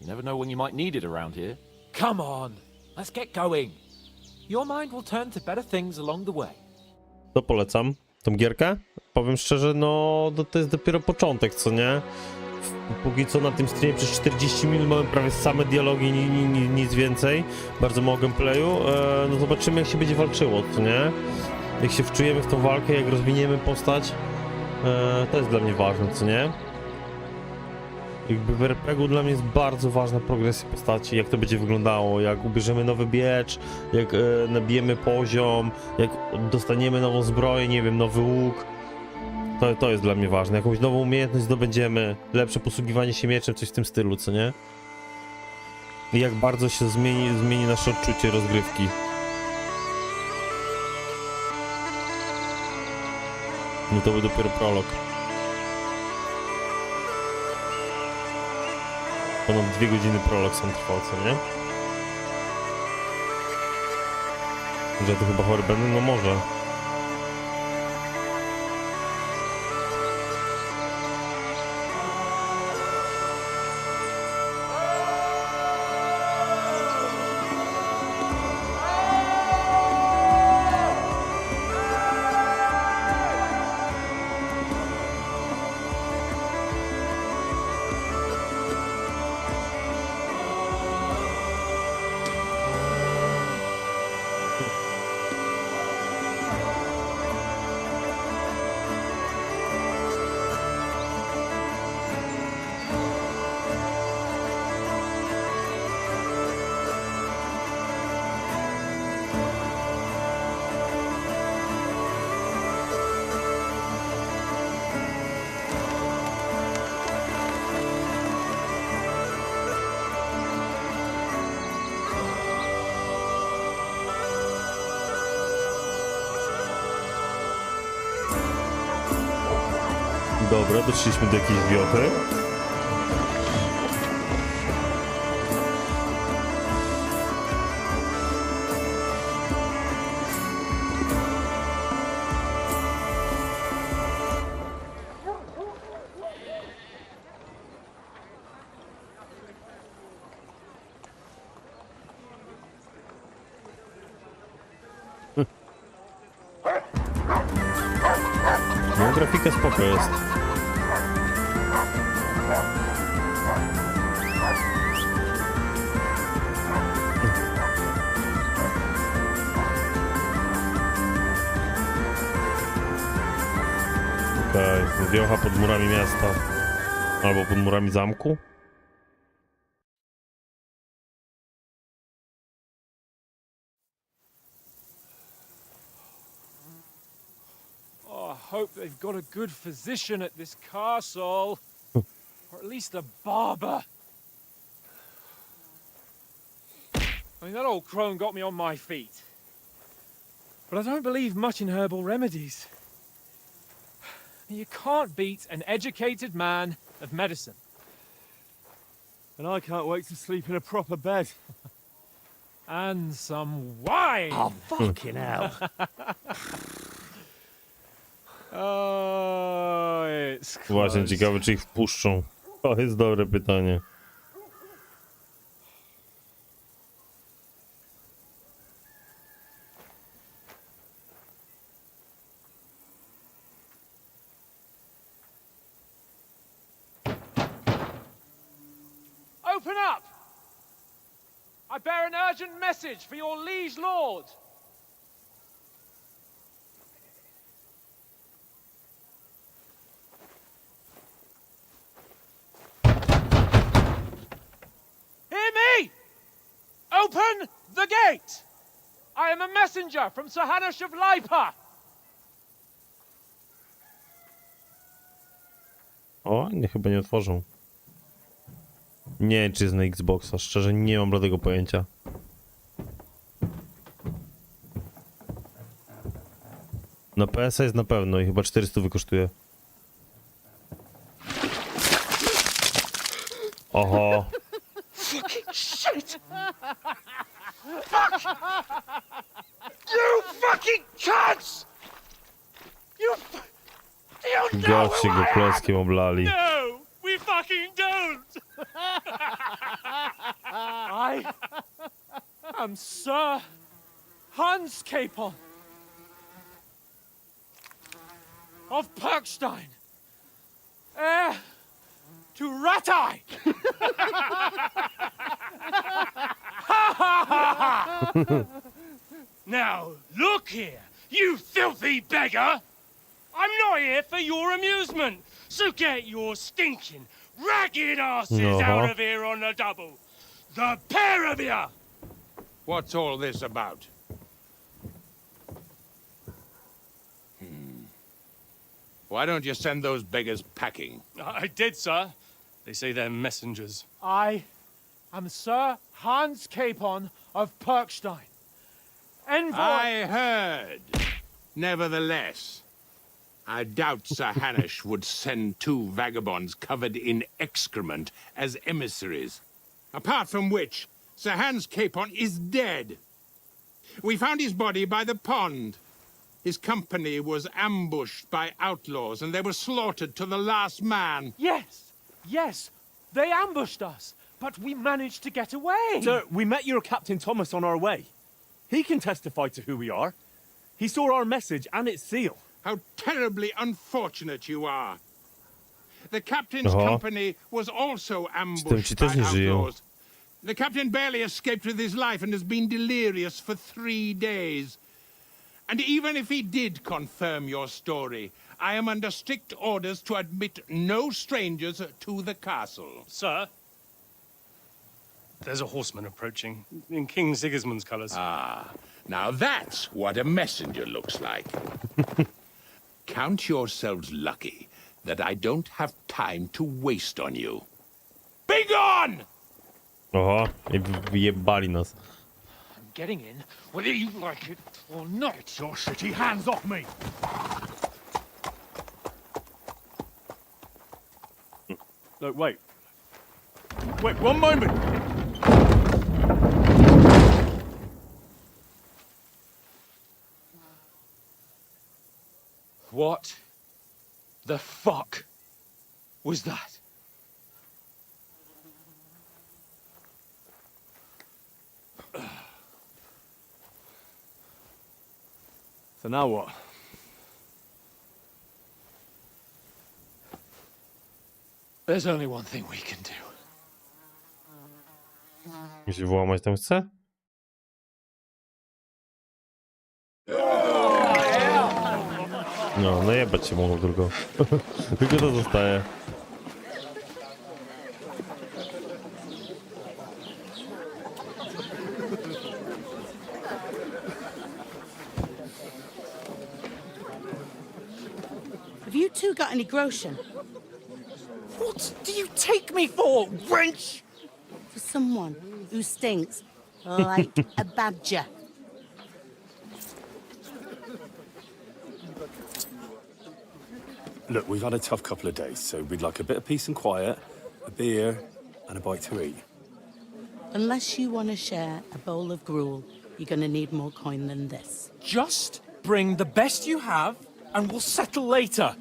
You never know when you might need it around here. Come on, let's get going. Your mind will turn to better things along the way. To polecam. Tą gierkę? Powiem szczerze, no to jest dopiero początek, co nie? Póki co na tym streamie przez 40 minut mamy prawie same dialogi, nic więcej. Bardzo mało gameplayu. No zobaczymy, jak się będzie walczyło, co nie? Jak się wczujemy w tą walkę, jak rozwiniemy postać. To jest dla mnie ważne, co nie? Jakby w RPG-u dla mnie jest bardzo ważna progresja postaci, jak to będzie wyglądało, jak ubierzemy nowy miecz, jak nabijemy poziom, jak dostaniemy nową zbroję, nie wiem, nowy łuk. To jest dla mnie ważne. Jakąś nową umiejętność zdobędziemy, lepsze posługiwanie się mieczem, coś w tym stylu, co nie? I jak bardzo się zmieni nasze odczucie rozgrywki. No to był dopiero prolog. Ponad 2 godziny prolog sam trwał, co nie? Że to chyba chory będę? No może. Dobra, doszliśmy do jakiejś wiochy. No, grafika spoko jest. Okej, wiocha pod murami miasta. Albo pod murami zamku. Oh, I hope they've got a good physician at this castle. Or at least a barber. I mean, that old crone got me on my feet. But I don't believe much in herbal remedies. You can't beat an educated man of medicine. And I can't wait to sleep in a proper bed. And some wine! Oh, fucking hell. Oh, it's close. Właśnie, ciekawe czy ich wpuszczą. To jest dobre pytanie. Open up! I bear an urgent message for your liege lord. Hear me! Open the gate! I am a messenger from Sir Hanush of Lipa. O, nie, chyba nie otworzą. Nie wiem, czy jest na Xboxa, szczerze nie mam bladego pojęcia. Na PS-a jest na pewno i chyba 400 kosztuje. Oho. Fucking shit! Fuck! You fucking cunts! You don't know Goście who go I am! klockiem oblali. No, we fucking don't! I am Sir Hans Capon of Perkstein, heir to Ratai! Now, look here, you filthy beggar! I'm not here for your amusement, so get your stinking, ragged asses out of here on the double. The pair of you! What's all this about? Why don't you send those beggars packing? I did, sir. They say they're messengers. I am Sir Hans Capon of Perkstein. Envoy... I heard. Nevertheless, I doubt Sir Hanush would send two vagabonds covered in excrement as emissaries. Apart from which, Sir Hans Capon is dead. We found his body by the pond. His company was ambushed by outlaws, and they were slaughtered to the last man. Yes, yes, they ambushed us, but we managed to get away. Sir, we met your Captain Thomas on our way. He can testify to who we are. He saw our message and its seal. How terribly unfortunate you are. The captain's company was also ambushed by outlaws. The captain barely escaped with his life and has been delirious for 3 days. And even if he did confirm your story, I am under strict orders to admit no strangers to the castle. Sir, there's a horseman approaching in King Sigismund's colours. Ah, now that's what a messenger looks like. Count yourselves lucky that I don't have time to waste on you. Be gone! Oho, i wyjebali nas. I'm getting in, whether you like it or not. Your shitty hands off me! Look, wait. Wait, one moment! What the fuck was that? So now what? There's only one thing we can do. Jeśli włamać tam chce? No, najebać się mogą tylko. Tylko to zostaje. Have you two got any groschen? What do you take me for, wench? For someone who stinks like a badger. Look, we've had a tough couple of days, so we'd like a bit of peace and quiet, a beer, and a bite to eat. Unless you want to share a bowl of gruel, you're going to need more coin than this. Just bring the best you have, and we'll settle later.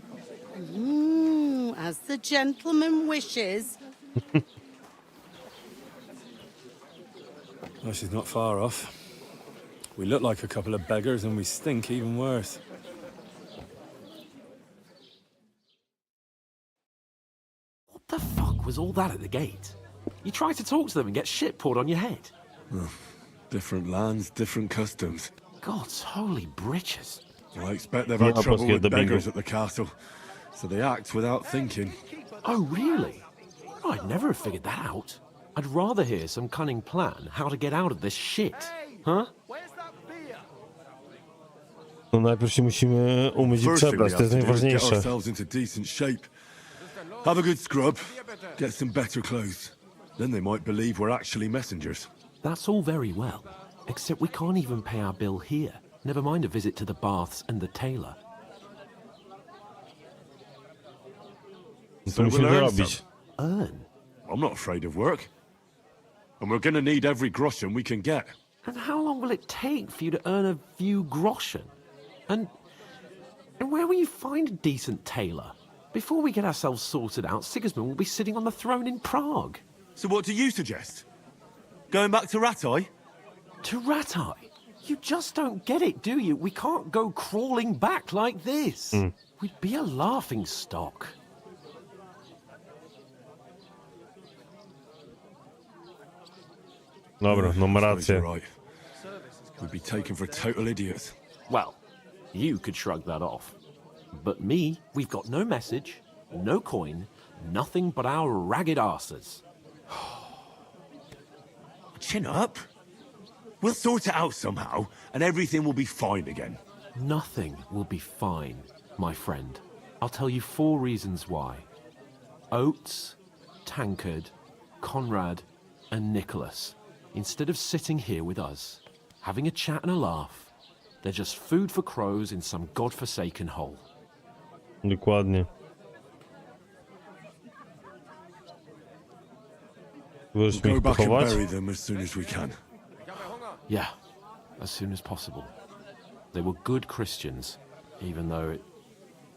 As the gentleman wishes. Well, she's not far off. We look like a couple of beggars, and we stink even worse. What the fuck was all that at the gate? You tried to talk to them and get shit poured on your head. Different lands, different customs. God's holy britches. I expect they've had No, trouble pues, with the beggars bingo. at the castle, so they act without thinking. Oh, really? I'd never have figured that out. I'd rather hear some cunning plan how to get out of this shit. Huh? No najpierw się musimy umyć i First thing we przebrać, to have jest to do is get najważniejsze. ourselves into decent shape. Have a good scrub, get some better clothes. Then they might believe we're actually messengers. That's all very well, except we can't even pay our bill here. Never mind a visit to the baths and the tailor. To So musimy we'll earn zrobić. Earn? I'm not afraid of work. And we're gonna need every groschen we can get. And how long will it take for you to earn a few groschen? And where will you find a decent tailor? Before we get ourselves sorted out, Sigismund will be sitting on the throne in Prague. So what do you suggest? Going back to Ratai? To Ratai? You just don't get it, do you? We can't go crawling back like this. We'd be a laughing stock. Dobra, no ma You're rację. right. We'd be taken for total idiots. Well, you could shrug that off. But me, we've got no message, no coin, nothing but our ragged arses. Chin up. We'll sort it out somehow, and everything will be fine again. Nothing will be fine, my friend. I'll tell you 4 reasons why. Oates, Tankard, Conrad, and Nicholas, instead of sitting here with us, having a chat and a laugh, they're just food for crows in some godforsaken hole. Dokładnie. Możesz mi Go ich back and pochować? bury them as soon as we can. Yeah, as soon as possible. They were good Christians, even though it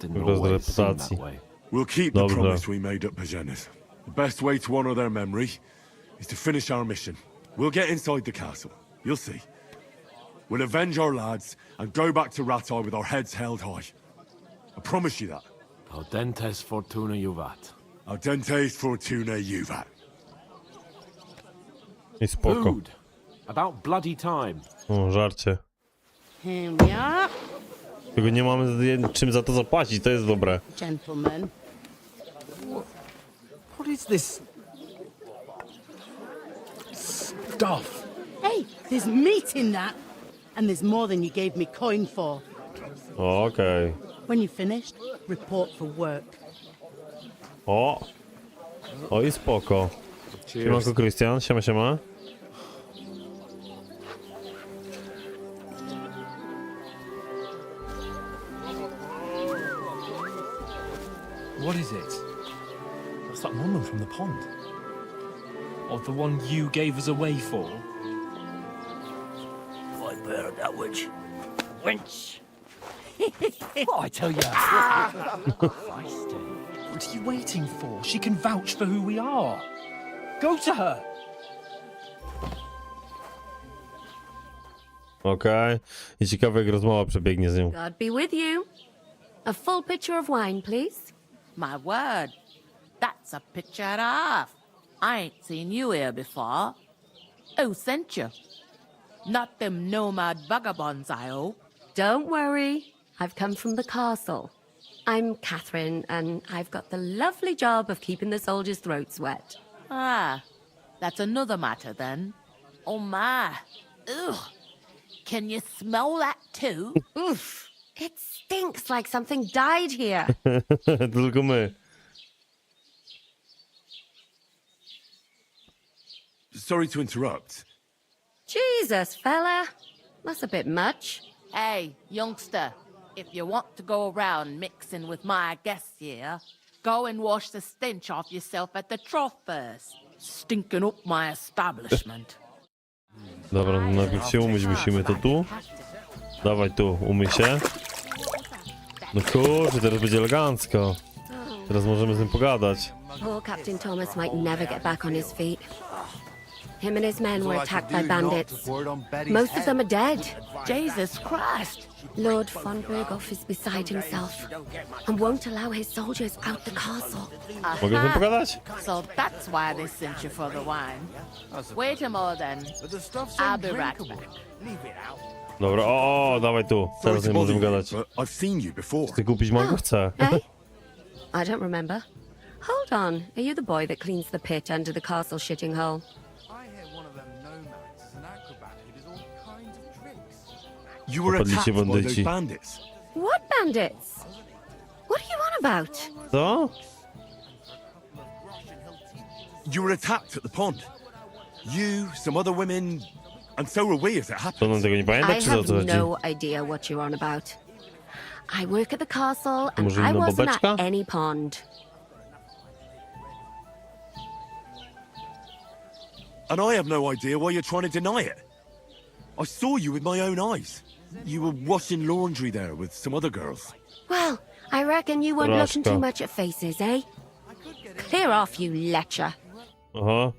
didn't Dobra, z always seem that reputacji. way. We'll keep the Dobrze. promise we made at Pagenes. The best way to honor their memory is to finish our mission. We'll get inside the castle. You'll see. We'll avenge our lads and go back to Ratai with our heads held high. I promise you that. Audentes fortuna juvat. Audentes fortuna juvat. I spoko. Food! About bloody time. O, żarcie. Here we are, Tylko nie mamy czym za to zapłacić, to jest dobre. gentlemen. What is this stuff? Hey, there's meat in that. And there's more than you gave me coin for. Okej. When you're finished, report for work. O! O i spoko. Siemanko Krystian, siema siema. What is it? that woman from the pond? Or the one you gave us away for? I bear that witch. Wench! What I tell you? Feisty. What are you waiting for? She can vouch for who we are. Go to her. Okej. I ciekawe jak rozmowa przebiegnie z nią. God be with you. A full pitcher of wine, please. My word, that's a picture and a half. I ain't seen you here before. Who sent you? Not them nomad vagabonds, I hope. Don't worry. I've come from the castle. I'm Catherine, and I've got the lovely job of keeping the soldiers' throats wet. Ah, that's another matter then. Oh my. Ugh. Can you smell that too? Oof. It stinks like something died here. Tylko my. Sorry to interrupt. Jesus, fella. That's a bit much. Hey, youngster, if you want to go around mixing with my guests here, go and wash the stench off yourself at the trough first. Stinking up my establishment. Dobra, no najpierw się umyć musimy, to tu? Dawaj tu, umyj się. No kurczę, teraz będzie elegancko. Teraz możemy z nim pogadać. Poor Captain Thomas might never get back on his feet. Him and his men were attacked by bandits. Most of them are dead. Jesus Christ! Lord von Berghoff is beside himself and won't allow his soldiers out the castle. Mogę z nim pogadać? So that's why they sent you for the wine. Wait a moment then. I'll be right back. Dobra, o, dawaj tu. Sorry Teraz to nie bother możemy you, gadać. but I've seen you before. Chcę kupić mango? Chcę. Eh? I don't remember. Hold on. Are you the boy that cleans the pit under the castle shitting hole? You were Napadli attacked cię by those bandyci. bandits. What bandits? What are you on about? Co? You were attacked at the pond. You, some other women, and so were we as it To happened. on tego nie I pamięta, czy o have co chodzi? no idea what you're on about. I work at the castle and Może I inna wasn't babeczka? at any pond. And I have no idea why you're trying to deny it. I saw you with my own eyes. You were washing laundry there with some other girls. Well, I reckon you weren't looking Porażka. too much at faces, eh? Clear off, you lecher. Aha.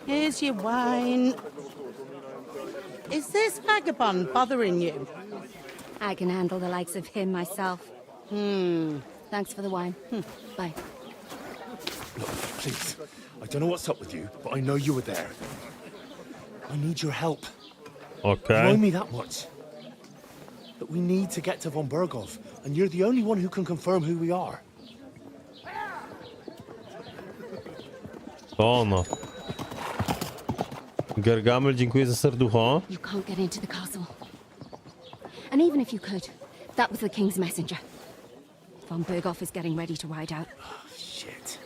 Here's your wine. Is this vagabond bothering you? I can handle the likes of him myself. Thanks for the wine. Bye. Look, please. I don't know what's up with you, but I know you were there. I need your help. Okej. Remind me that much. That we need to get to von Berghoff, and you're the only one who can confirm who we are. To ono. Gargamel, dziękuję za serducho. You can't get into the castle. And even if you could, that was the king's messenger. Von Berghoff is getting ready to ride out. Shit.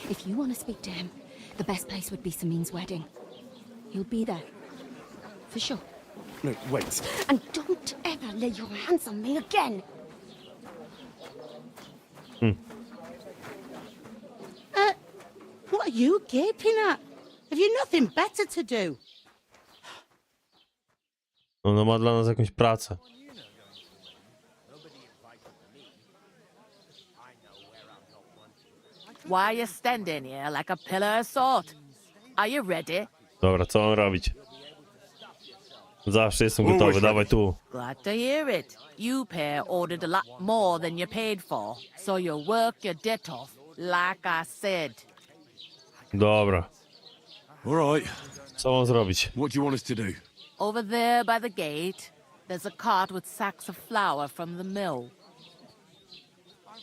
If you want to speak to him, the best place would be Samin's wedding. He'll be there. For sure. No, wait. And don't ever lay your hands on me again. What are you gaping at? Have you nothing better to do? Ona ma dla nas jakąś pracę. Why are you standing here like a pillar of salt? Are you ready? Dobra, co mam robić? Zawsze jestem gotowy, dawaj tu. Glad to hear it. You pair ordered a lot more than you paid for, so you work your debt off, like I said. Dobra. All right. Co mam zrobić? What do you want us to do? Over there by the gate, there's a cart with sacks of flour from the mill.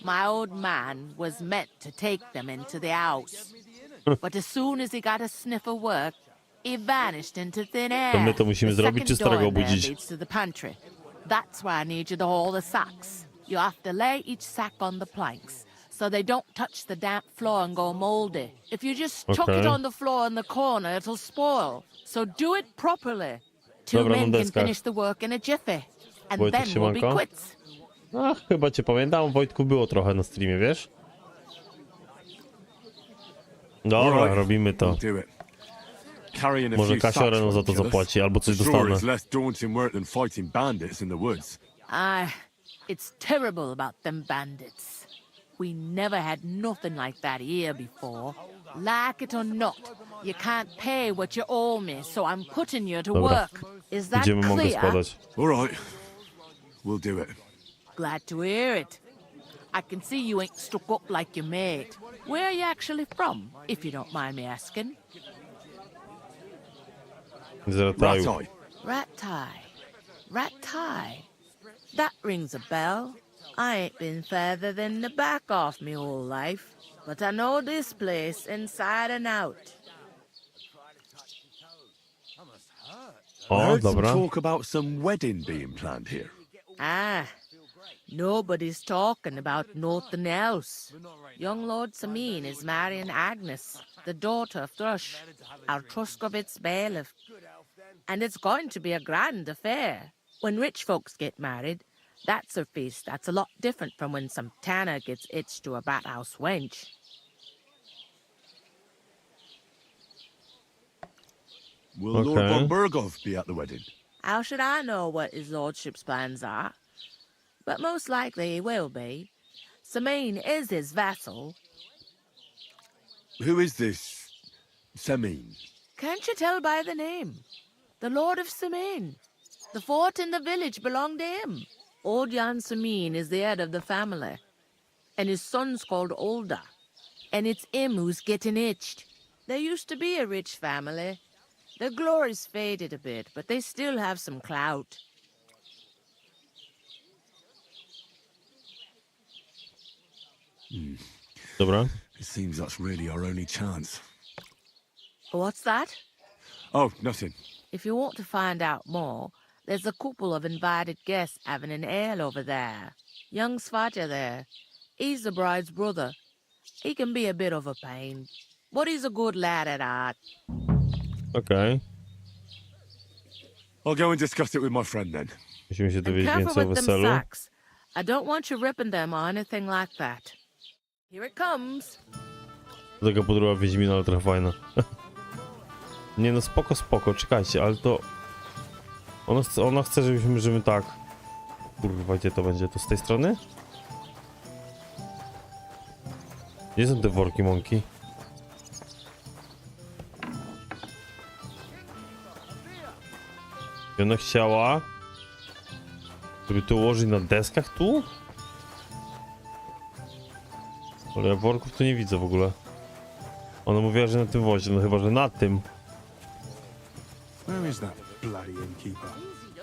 My old man was meant to take them into the house, but as soon as he got a sniff of work, he vanished into thin air. To my to musimy The zrobić, czy second starego door there obudzić? leads to the pantry. That's why I need you to haul the sacks. You have to lay each sack on the planks, so they don't touch the damp floor and go moldy. If you just chuck it Okay. on the floor in the corner, it'll spoil. So do it properly. Two Dobra, men na can deskach. finish the work in a jiffy, and Wojtek, then we'll be siemanko. quits. Ach, chyba cię pamiętam. Wojtku było trochę na streamie, wiesz? Dobra, robimy to. We'll do it. Carrying a Może few sacks Kasiorę za won't to kill us. zapłaci, albo coś Sure, dostanę. it's less daunting work than fighting bandits in the woods. It's terrible about them bandits. We never had nothing like that here before. Like it or not, you can't pay what you owe me, so I'm putting you to Dobra. work. Is that Idziemy, mogę clear? składać. All right. We'll do it. Glad to hear it. I can see you ain't stuck up like your mate. Where are you actually from, if you don't mind me asking? Z Rataju. Ratai. Rat-tie. That rings a bell. I ain't been further than the back off me whole life, but I know this place inside and out. I O, heard some dobra. talk about some wedding being planned here. Nobody's talking about nothing else. Young Lord Samin is marrying Agnes, the daughter of Thrush, our Truskovitz bailiff. And it's going to be a grand affair. When rich folks get married, that's a feast that's a lot different from when some tanner gets hitched to a bathouse wench. Will Lord von Burgov be at the wedding? How should I know what his lordship's plans are? But most likely he will be. Samin is his vassal. Who is this Semin? Can't you tell by the name? The Lord of Samin. The fort in the village belonged to him. Old Jan Samin is the head of the family. And his son's called Olda. And it's him who's getting itched. There used to be a rich family. Their glory's faded a bit, but they still have some clout. Dobra. It seems that's really our only chance. What's that? Oh, nothing. If you want to find out more, there's a couple of invited guests having an ale over there. Young Svatja there. He's the bride's brother. He can be a bit of a pain, but he's a good lad at heart. Okej. I'll go and discuss it with my friend then. Musimy się And dowiedzieć careful więcej o with them weselu. sacks. I don't want you ripping them or anything like that. Here it comes. Taka podróba Wiedźmina, ale trochę fajna. Nie no, spoko, czekajcie, ale to... Ona chce, żebyśmy tak... Kurwa, gdzie to będzie? To z tej strony? Gdzie są te worki mąki? I ona chciała... Żeby to ułożyć na deskach tu? Ale ja worków tu nie widzę w ogóle. Ona mówiła, że na tym wozie, no chyba, że na tym. Where is that bloody innkeeper?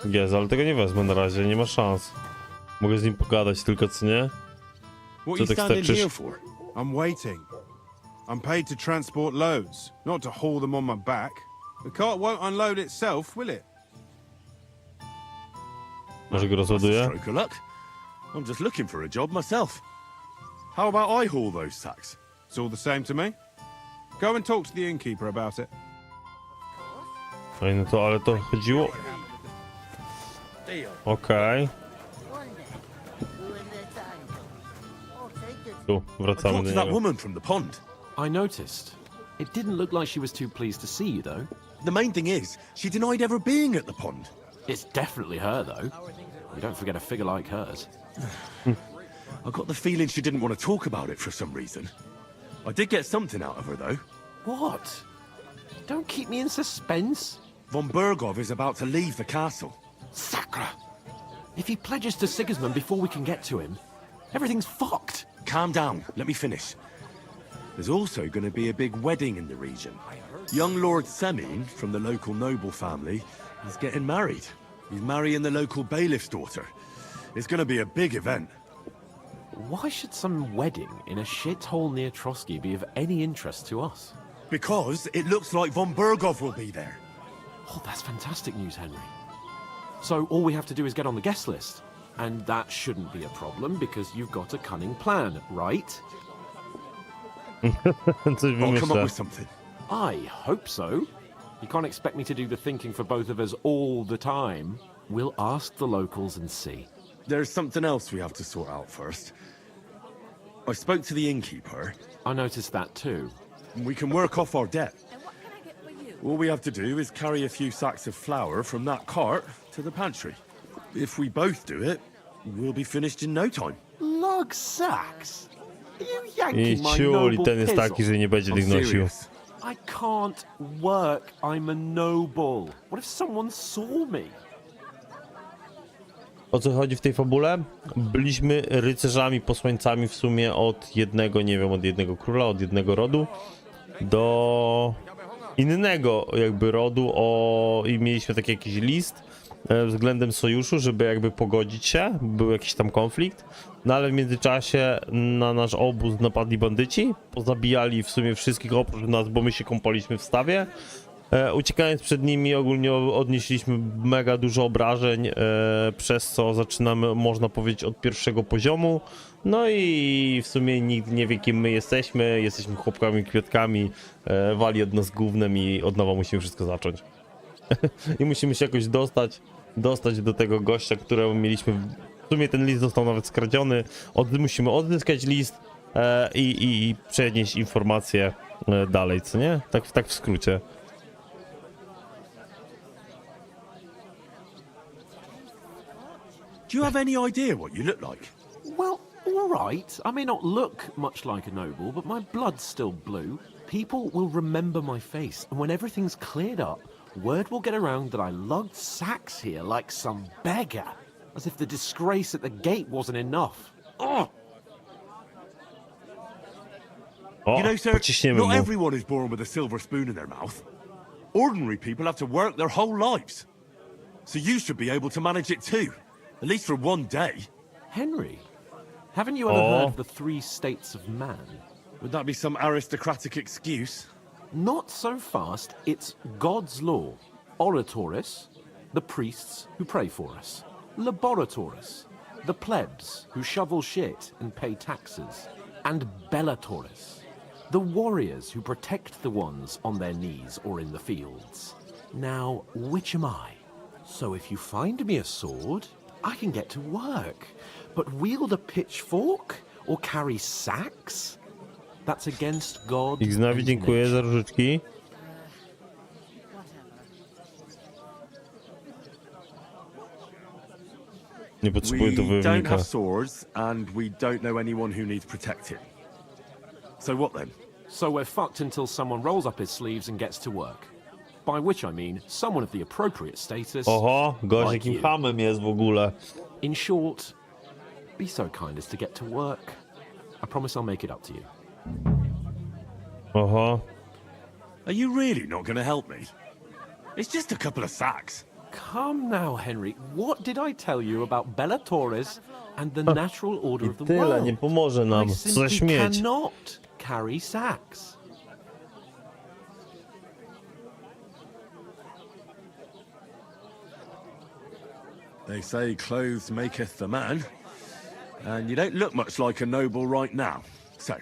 Jest, ale tego nie wezmę na razie, nie ma szans. Mogę z nim pogadać tylko, co nie? What Co are you tak standing sterczysz? here for? I'm waiting. I'm paid to transport loads, not to haul them on my back. The cart won't unload itself, will it? Może go rozładuję? Stroke of luck. I'm just looking for a job myself. How about I haul those sacks? It's all the same to me. Go and talk to the innkeeper about it. Ej, no to, ale to chodziło... Okej. Tu, wracamy Talk do to that niego. woman from the pond. I noticed. It didn't look like she was too pleased to see you, though. The main thing is, she denied ever being at the pond. It's definitely her, though. You don't forget a figure like hers. I got the feeling she didn't want to talk about it for some reason. I did get something out of her, though. What? Don't keep me in suspense. Von Burgov is about to leave the castle. Sacra! If he pledges to Sigismund before we can get to him, everything's fucked. Calm down, let me finish. There's also going to be a big wedding in the region. Young Lord Semin, from the local noble family, is getting married. He's marrying the local bailiff's daughter. It's going to be a big event. Why should some wedding in a shithole near Trotsky be of any interest to us? Because it looks like Von Burgov will be there. Oh, that's fantastic news, Henry. So all we have to do is get on the guest list. And that shouldn't be a problem because you've got a cunning plan, right? Coś I'll come up wymyślę. with something. I hope so. You can't expect me to do the thinking for both of us all the time. We'll ask the locals and see. There's something else we have to sort out first. I spoke to the innkeeper. I noticed that too. and we can work off our debt. And what can I get for you? All we have to do is carry a few sacks of flour from that cart to the pantry. If we both do it, we'll be finished in no time. Lug sacks? Are you I yanking my ciuli, noble ten jest taki, pizzle? że nie będzie tych I'm nosił. serious. I can't work. I'm a noble. What if someone saw me? O co chodzi w tej fabule? Byliśmy rycerzami, posłańcami w sumie od jednego, nie wiem, od jednego króla, od jednego rodu do innego jakby rodu i mieliśmy taki jakiś list względem sojuszu, żeby jakby pogodzić się, był jakiś tam konflikt, no ale w międzyczasie na nasz obóz napadli bandyci, pozabijali w sumie wszystkich oprócz nas, bo my się kąpaliśmy w stawie. Uciekając przed nimi ogólnie odnieśliśmy mega dużo obrażeń, przez co zaczynamy, można powiedzieć, od pierwszego poziomu. No i w sumie nikt nie wie, kim my jesteśmy chłopkami, kwiatkami, wali od nas gównem i od nowa musimy wszystko zacząć. I musimy się jakoś dostać do tego gościa, którego mieliśmy, w sumie ten list został nawet skradziony, musimy odzyskać list i przenieść informacje dalej, co nie? Tak w skrócie. Do you have any idea what you look like? Well, all right. I may not look much like a noble, but my blood's still blue. People will remember my face, and when everything's cleared up, word will get around that I lugged sacks here like some beggar, as if the disgrace at the gate wasn't enough. Oh! You know, sir, pociśniemy not mu. everyone is born with a silver spoon in their mouth. Ordinary people have to work their whole lives. So you should be able to manage it too. At least for one day. Henry, haven't you ever heard of the 3 states of man? Would that be some aristocratic excuse? Not so fast. It's God's law. Oratoris, the priests who pray for us. Laboratoris, the plebs who shovel shit and pay taxes. And Bellatoris, the warriors who protect the ones on their knees or in the fields. Now, which am I? So if you find me a sword, I can get to work. But wield a pitchfork or carry sacks? That's against God. Ignawi, dziękuję za różyczki. Nie potrzebuję do We don't wojownika. have swords, and we don't know anyone who needs protecting. So what then? So we're fucked until someone rolls up his sleeves and gets to work. By which I mean someone of the appropriate status. Oho, gość like jakim you. hamem jest w ogóle. In short, be so kind as to get to work. I promise I'll make it up to you. Oho. Are you really not going to help me? It's just a couple of sacks. Come now, Henry. What did I tell you about Bellatoris and the natural order I of the tyle, world? nie pomoże nam. I Co za simply śmieć. cannot carry sacks. They say clothes maketh the man, and you don't look much like a noble right now. So,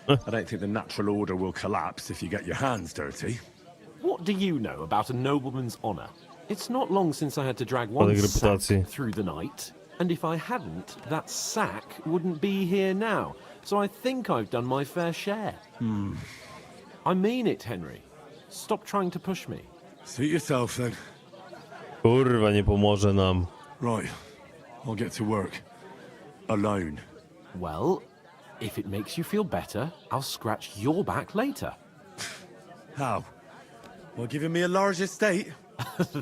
I don't think the natural order will collapse if you get your hands dirty. What do you know about a nobleman's honor? It's not long since I had to drag one Spadek sack reputacji. through the night, and if I hadn't, that sack wouldn't be here now. So I think I've done my fair share. I mean it, Henry. Stop trying to push me. Suit yourself then. Kurwa, nie pomoże nam. Right, I'll get to work. Alone. Well, if it makes you feel better, I'll scratch your back later. How? By giving me a large estate?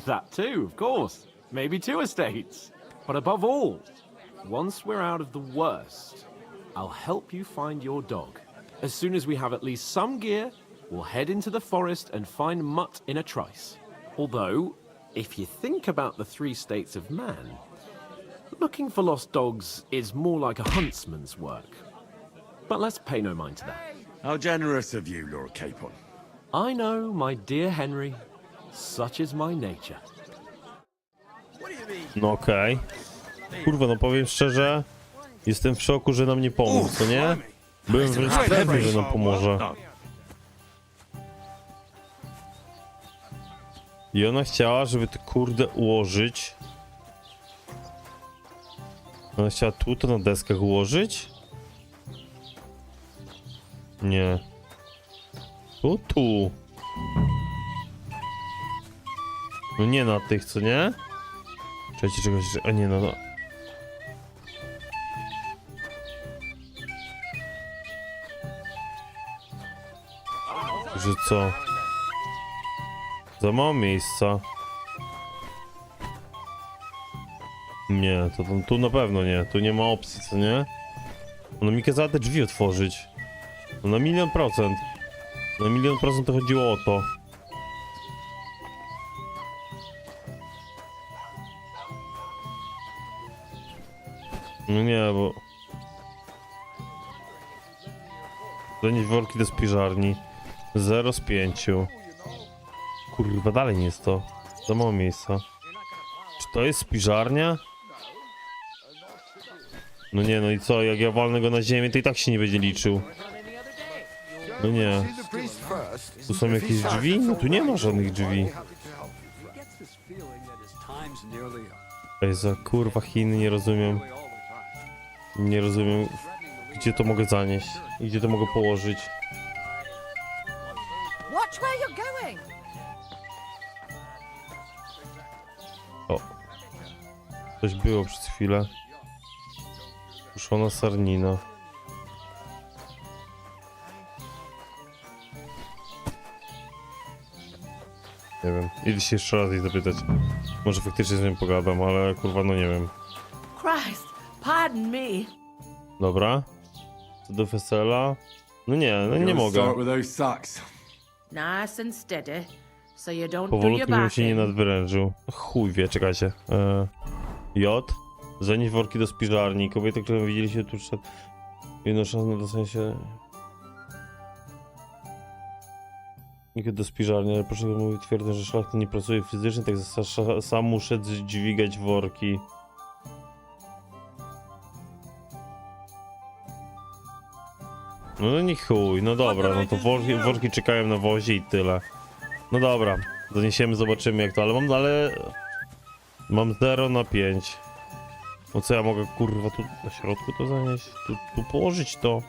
That too, of course. Maybe 2 estates. But above all, once we're out of the worst, I'll help you find your dog. As soon as we have at least some gear, we'll head into the forest and find Mutt in a trice. Although, if you think about the 3 states of man, looking for lost dogs is more like a huntsman's work. But let's pay no mind to that. How generous of you, Lord Capon. I know, my dear Henry. Such is my nature. No okej. Kurwa, no powiem szczerze, jestem w szoku, że nam nie pomógł, co nie? Byłem wręcz pewny, że nam pomoże. I ona chciała, żeby to kurde ułożyć. Ona chciała tu to na deskach ułożyć? Nie. Tu. No nie na tych, co nie? Czekajcie, czegoś... A nie, no... Że co? Za mało miejsca. Nie, to tu na pewno nie. Tu nie ma opcji, co nie? Ona mi kazała te drzwi otworzyć. No na 100%. Na 100% to chodziło o to. No nie, bo... Zanieść worki do spiżarni. 0 z 5. Kurwa, dalej nie jest to. Za mało miejsca. Czy to jest spiżarnia? No nie, no i co? Jak ja walnę go na ziemię, to i tak się nie będzie liczył. No nie. Tu są jakieś drzwi? No tu nie ma żadnych drzwi. Ej, za kurwa Chiny, nie rozumiem. Nie rozumiem, gdzie to mogę zanieść i gdzie to mogę położyć. Watch where you're going. O. Coś było przez chwilę. Puszona sarnina. Nie wiem, idę się jeszcze raz jej zapytać. Może faktycznie z nią pogadam, ale kurwa no nie wiem. Christ, pardon me. Dobra. Co do wesela? No nie, no nie mogę. Nice and steady, so you don't do your Powolutku bym się nie backing. nadwyrężył. Chuj wie, czekajcie. J. Zanieść worki do spiżarni. Kobiety, które widzieliście tu przed... Jednocześnie do sensie... Nikt do spiżarni, ale proszę mówić, twierdzę, że szlachta nie pracuje fizycznie, tak sam muszę dźwigać worki. No nie chuj, no dobra, no to worki czekają na wozie i tyle. No dobra, zaniesiemy, zobaczymy jak to, ale mam 0 na 5. No co ja mogę kurwa tu na środku to zanieść? Tu położyć to?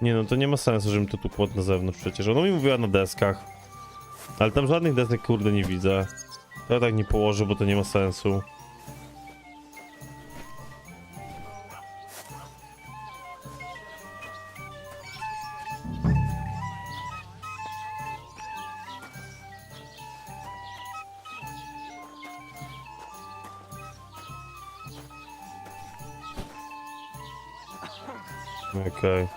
Nie no, to nie ma sensu, żebym to tu kładł na zewnątrz przecież. Ona mi mówiła na deskach. Ale tam żadnych desek kurde nie widzę. To ja tak nie położę, bo to nie ma sensu. Okej.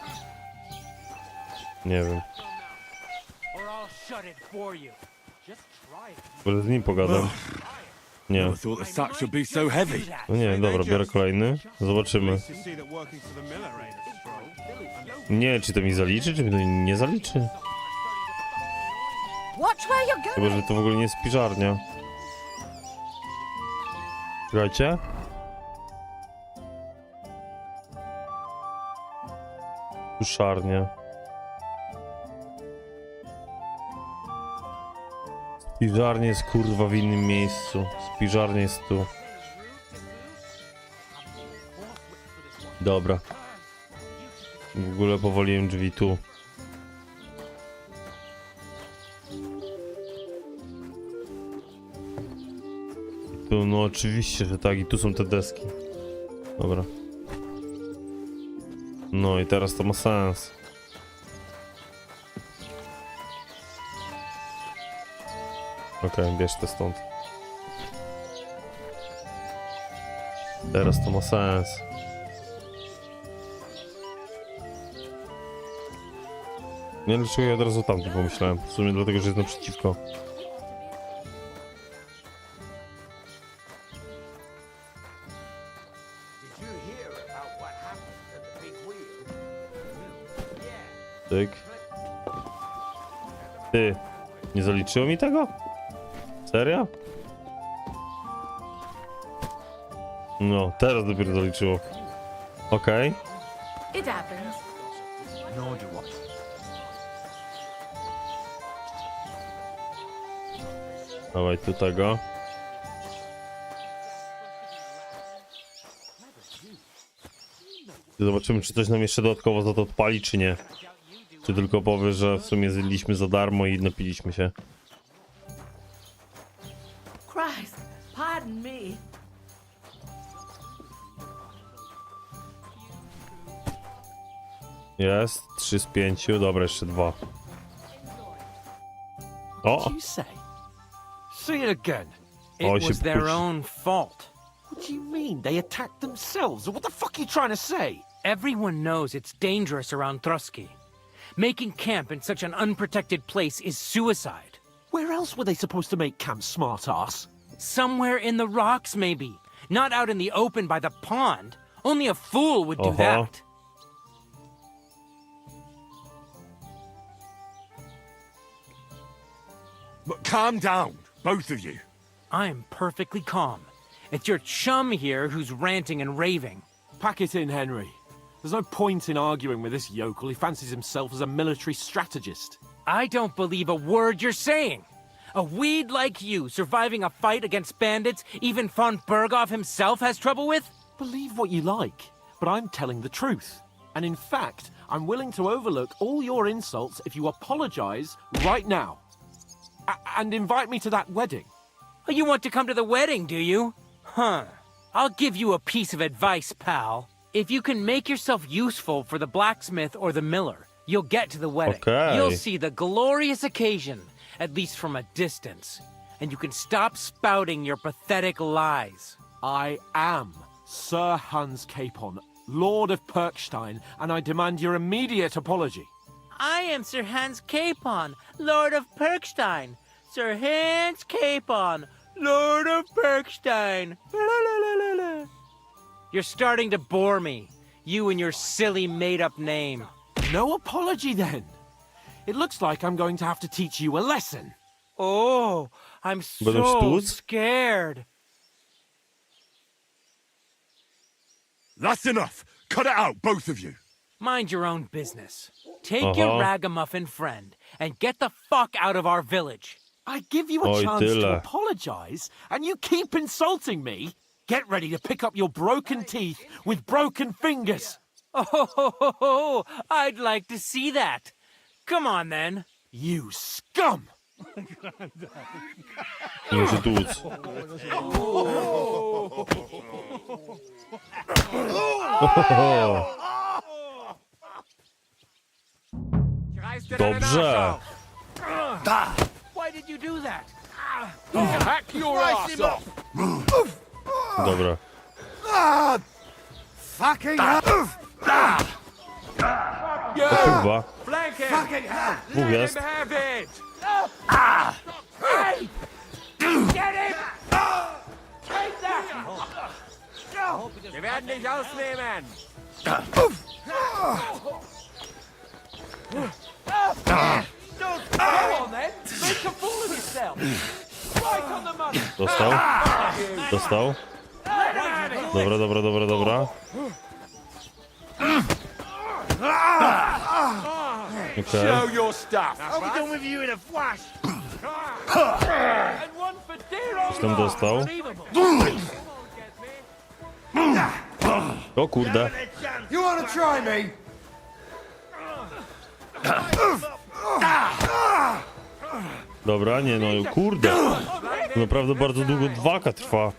Nie wiem. Może z nim pogadam. Nie. No nie, dobra, biorę kolejny. Zobaczymy. Nie, czy to mi zaliczy, czy mi to nie zaliczy? Chyba, że to w ogóle nie jest spiżarnia. Słuchajcie? Suszarnia. Spiżarnia jest kurwa w innym miejscu. Spiżarnia jest tu. Dobra. W ogóle powoliłem drzwi tu. I tu, no oczywiście, że tak. I tu są te deski. Dobra. No i teraz to ma sens. Okej, bierz to stąd. Teraz to ma sens. Nie wiem, dlaczego ja od razu tamtym pomyślałem. W sumie dlatego, że jest naprzeciwko. Tyk. Ty, nie zaliczyło mi tego? Serio? No, teraz dopiero zaliczyło. Okej. It happens. Dawaj tu tego. Zobaczymy, czy coś nam jeszcze dodatkowo za to odpali, czy nie. Czy tylko powie, że w sumie zjedliśmy za darmo i napiliśmy się? Christ, pardon me. Jest, 3 z 5, dobra, jeszcze 2. O! What you say? Say it again. O, It się was their puści. own fault. What do you mean? They attacked themselves? What the fuck are you trying to say? Everyone knows it's dangerous around Trotsky. Making camp in such an unprotected place is suicide. Where else were they supposed to make camp, smartass? Somewhere in the rocks, maybe. Not out in the open by the pond. Only a fool would do that. But calm down, both of you. I'm perfectly calm. It's your chum here who's ranting and raving. Pack it in, Henry. There's no point in arguing with this yokel. He fancies himself as a military strategist. I don't believe a word you're saying. A weed like you surviving a fight against bandits even von Berghoff himself has trouble with? Believe what you like, but I'm telling the truth. And in fact, I'm willing to overlook all your insults if you apologize right now. And invite me to that wedding. Oh, you want to come to the wedding, do you? Huh. I'll give you a piece of advice, pal. If you can make yourself useful for the blacksmith or the miller, you'll get to the wedding. Okay. You'll see the glorious occasion, at least from a distance. And you can stop spouting your pathetic lies. I am Sir Hans Capon, Lord of Perkstein, and I demand your immediate apology. I am Sir Hans Capon, Lord of Perkstein. Sir Hans Capon, Lord of Perkstein. You're starting to bore me. You and your silly made-up name. No apology, then. It looks like I'm going to have to teach you a lesson. Oh, I'm so scared. That's enough. Cut it out, both of you. Mind your own business. Take your ragamuffin friend and get the fuck out of our village. I give you a chance to apologize, and you keep insulting me. Get ready to pick up your broken teeth with broken fingers. Oh, I'd like to see that. Come on, then. You scum! Może tłuc. Dobrze. Why did you do that? Hack your ass off! Dobra. Fucking Kurwa. Flank him! Dwóch jest. Hey! Get him! Take that! Wir werden dich ausnehmen! Go on, then. Make a fool of yourself. Right on the money. Dostał. Dostał. Dobra, dobra, dobra, dobra. Show your stuff! I'll be done with you in a flash. And one for dear old Coś tam dostał. O kurde. You wanna try me? Dobra, nie no, kurde. Naprawdę bardzo długo walka trwa.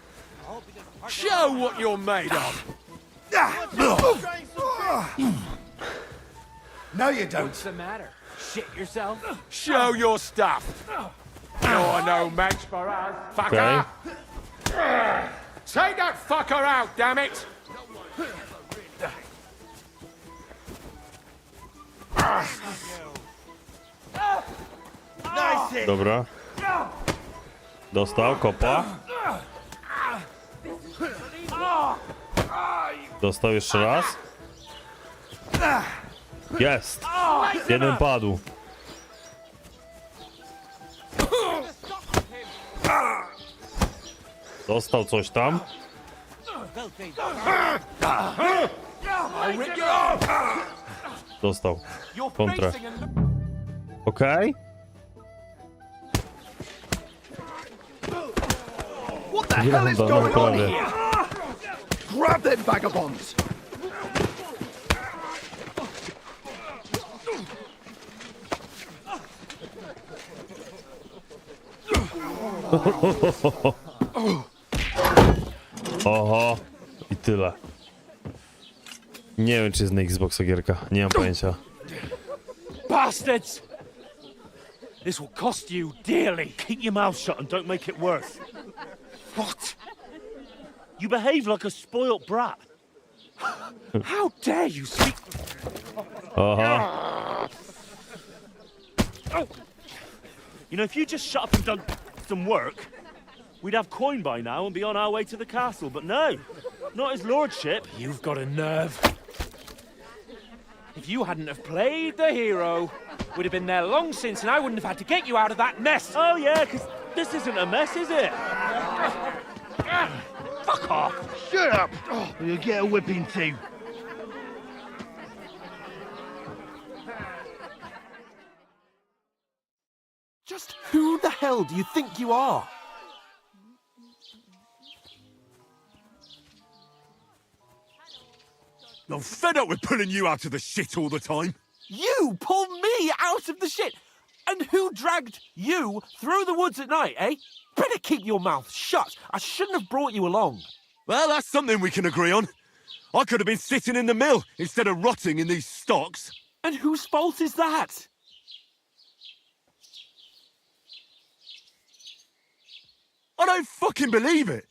Show what you're made of! No, you don't. What's the matter? Shit yourself? Show your stuff! You're no match for us, fucker! Take that fucker out, damn it! Dobra. Dostał, kopa. Dostał jeszcze raz. Jest. Jeden padł. Dostał coś tam. Dostał. Kontrę. Okej. What the hell is going on here? Grab them vagabonds! Oho. I tyle. Nie wiem, czy jest na Xboxa gierka. Nie mam pojęcia. Bastards! This will cost you dearly. Keep your mouth shut and don't make it worse. What? You behave like a spoilt brat. How dare you speak? You know, if you just shut up and done some work, we'd have coin by now and be on our way to the castle. But no, not his lordship. You've got a nerve. If you hadn't have played the hero, we'd have been there long since, and I wouldn't have had to get you out of that mess. Oh yeah, because this isn't a mess, is it? Fuck off! Shut up! Or you'll get a whipping too. Just who the hell do you think you are? I'm fed up with pulling you out of the shit all the time. You pulled me out of the shit! And who dragged you through the woods at night, eh? Better keep your mouth shut. I shouldn't have brought you along. Well, that's something we can agree on. I could have been sitting in the mill instead of rotting in these stocks. And whose fault is that? I don't fucking believe it.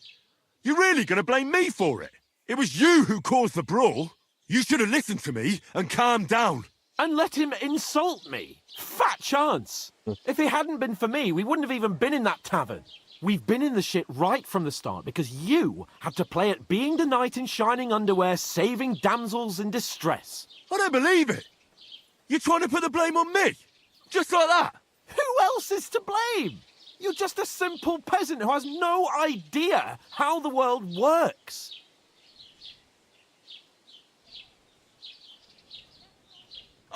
You're really going to blame me for it? It was you who caused the brawl. You should have listened to me and calmed down. And let him insult me. Fat chance. If it hadn't been for me, we wouldn't have even been in that tavern. We've been in the shit right from the start because you had to play at being the knight in shining underwear, saving damsels in distress. I don't believe it. You're trying to put the blame on me? Just like that? Who else is to blame? You're just a simple peasant who has no idea how the world works.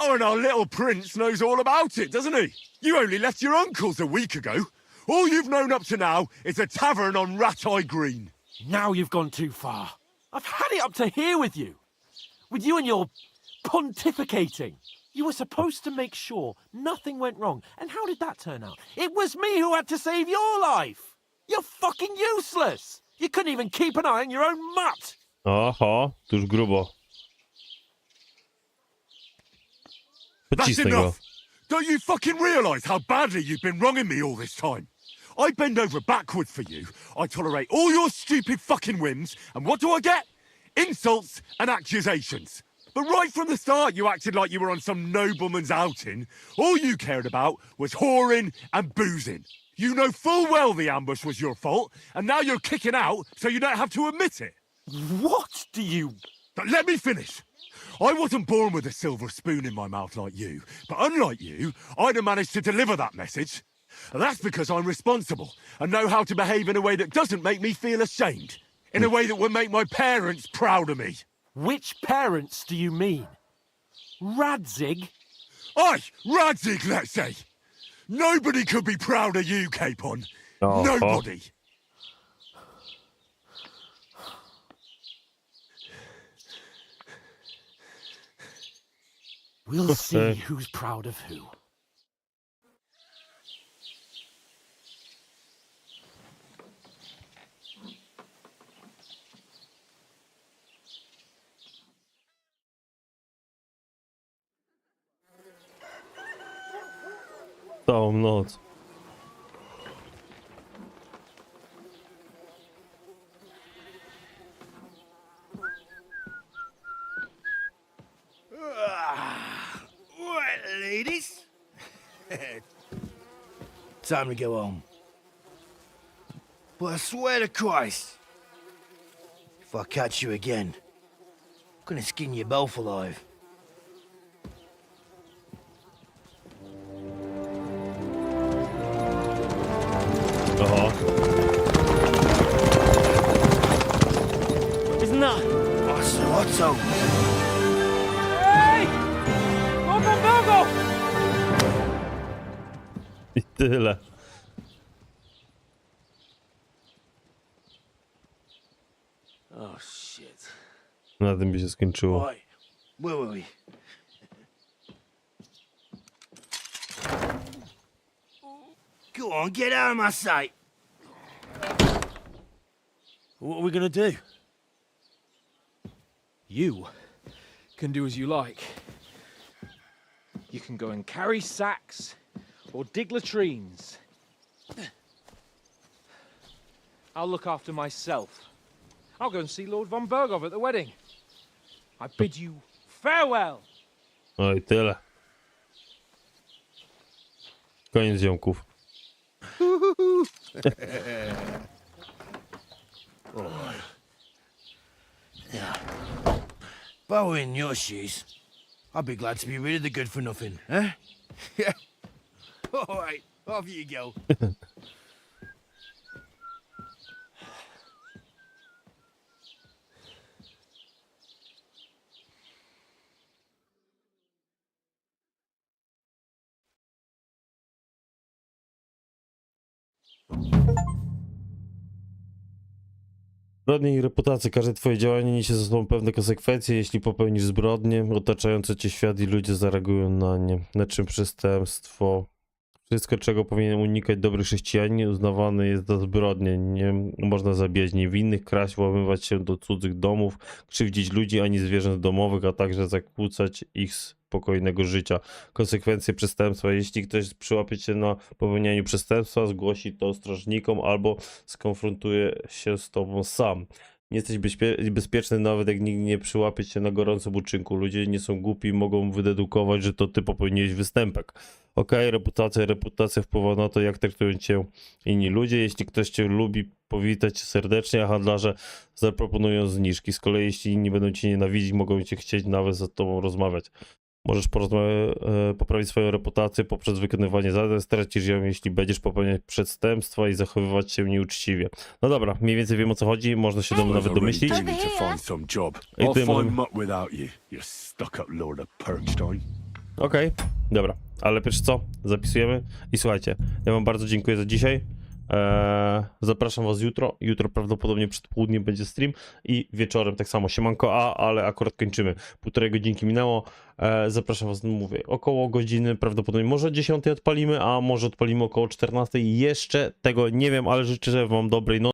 Oh, and our little prince knows all about it, doesn't he? You only left your uncle's a week ago. All you've known up to now is a tavern on Rat-Eye Green. Now you've gone too far. I've had it up to here with you. With you and your pontificating. You were supposed to make sure nothing went wrong. And how did that turn out? It was me who had to save your life. You're fucking useless. You couldn't even keep an eye on your own mutt. Aha, to już grubo. That's enough. Don't you fucking realise how badly you've been wronging me all this time? I bend over backwards for you. I tolerate all your stupid fucking whims. And what do I get? Insults and accusations. But right from the start, you acted like you were on some nobleman's outing. All you cared about was whoring and boozing. You know full well the ambush was your fault, and now you're kicking out so you don't have to admit it. What do you... But let me finish. I wasn't born with a silver spoon in my mouth like you, but unlike you, I'd have managed to deliver that message. And that's because I'm responsible and know how to behave in a way that doesn't make me feel ashamed. In a way that would make my parents proud of me. Which parents do you mean? Radzig? Aye, Radzig, let's say. Nobody could be proud of you, Capon. Nobody. We'll see who's proud of who. Całą noc. Right, ladies. Time to go home. But I swear to Christ, if I catch you again, I'm gonna skin you both alive. Aha. Isn't that? Otto. Hey! Go! I tyle. Oh shit. Na tym by się skończyło. Right. Where were we? Go on, get out of my sight. What are we gonna do? You can do as you like. You can go and carry sacks or dig latrines. I'll look after myself. I'll go and see Lord von Bergov at the wedding. I bid you farewell. No i tyle. Koniec ziomków. If I were in your shoes, I'd be glad to be rid of the good for nothing, eh? Yeah. All right, off you go. Zbrodnie i reputacja. Każde twoje działanie niesie ze sobą pewne konsekwencje. Jeśli popełnisz zbrodnię, otaczający cię świat i ludzie zareagują na nie. Na czym przestępstwo? Wszystko, czego powinien unikać dobry chrześcijanin, uznawane jest za zbrodnię. Nie można zabijać niewinnych, kraść, włamywać się do cudzych domów, krzywdzić ludzi ani zwierząt domowych, a także zakłócać ich spokojnego życia. Konsekwencje przestępstwa. Jeśli ktoś przyłapie cię na popełnianiu przestępstwa, zgłosi to strażnikom albo skonfrontuje się z tobą sam. Nie jesteś bezpieczny, nawet jak nikt nie przyłapie cię na gorącym uczynku. Ludzie nie są głupi, mogą wydedukować, że to ty popełniłeś występek. Okej, reputacja wpływa na to, jak traktują cię inni ludzie. Jeśli ktoś cię lubi, powita cię serdecznie, a handlarze zaproponują zniżki. Z kolei jeśli inni będą cię nienawidzić, mogą cię chcieć nawet z tobą rozmawiać. Możesz poprawić swoją reputację poprzez wykonywanie zadań, stracisz ją, jeśli będziesz popełniać przestępstwa i zachowywać się nieuczciwie. No dobra, mniej więcej wiem, o co chodzi, można się nawet domyślić. Okej, dobra, ale pierwsze co? Zapisujemy i słuchajcie, ja wam bardzo dziękuję za dzisiaj. Zapraszam was jutro. Jutro prawdopodobnie przed południem będzie stream i wieczorem tak samo. Siemanko, ale akurat kończymy. 1,5 godzinki minęło. Zapraszam was, mówię, około godziny, prawdopodobnie może 10 odpalimy, a może odpalimy około 14. Jeszcze tego nie wiem, ale życzę wam dobrej nocy.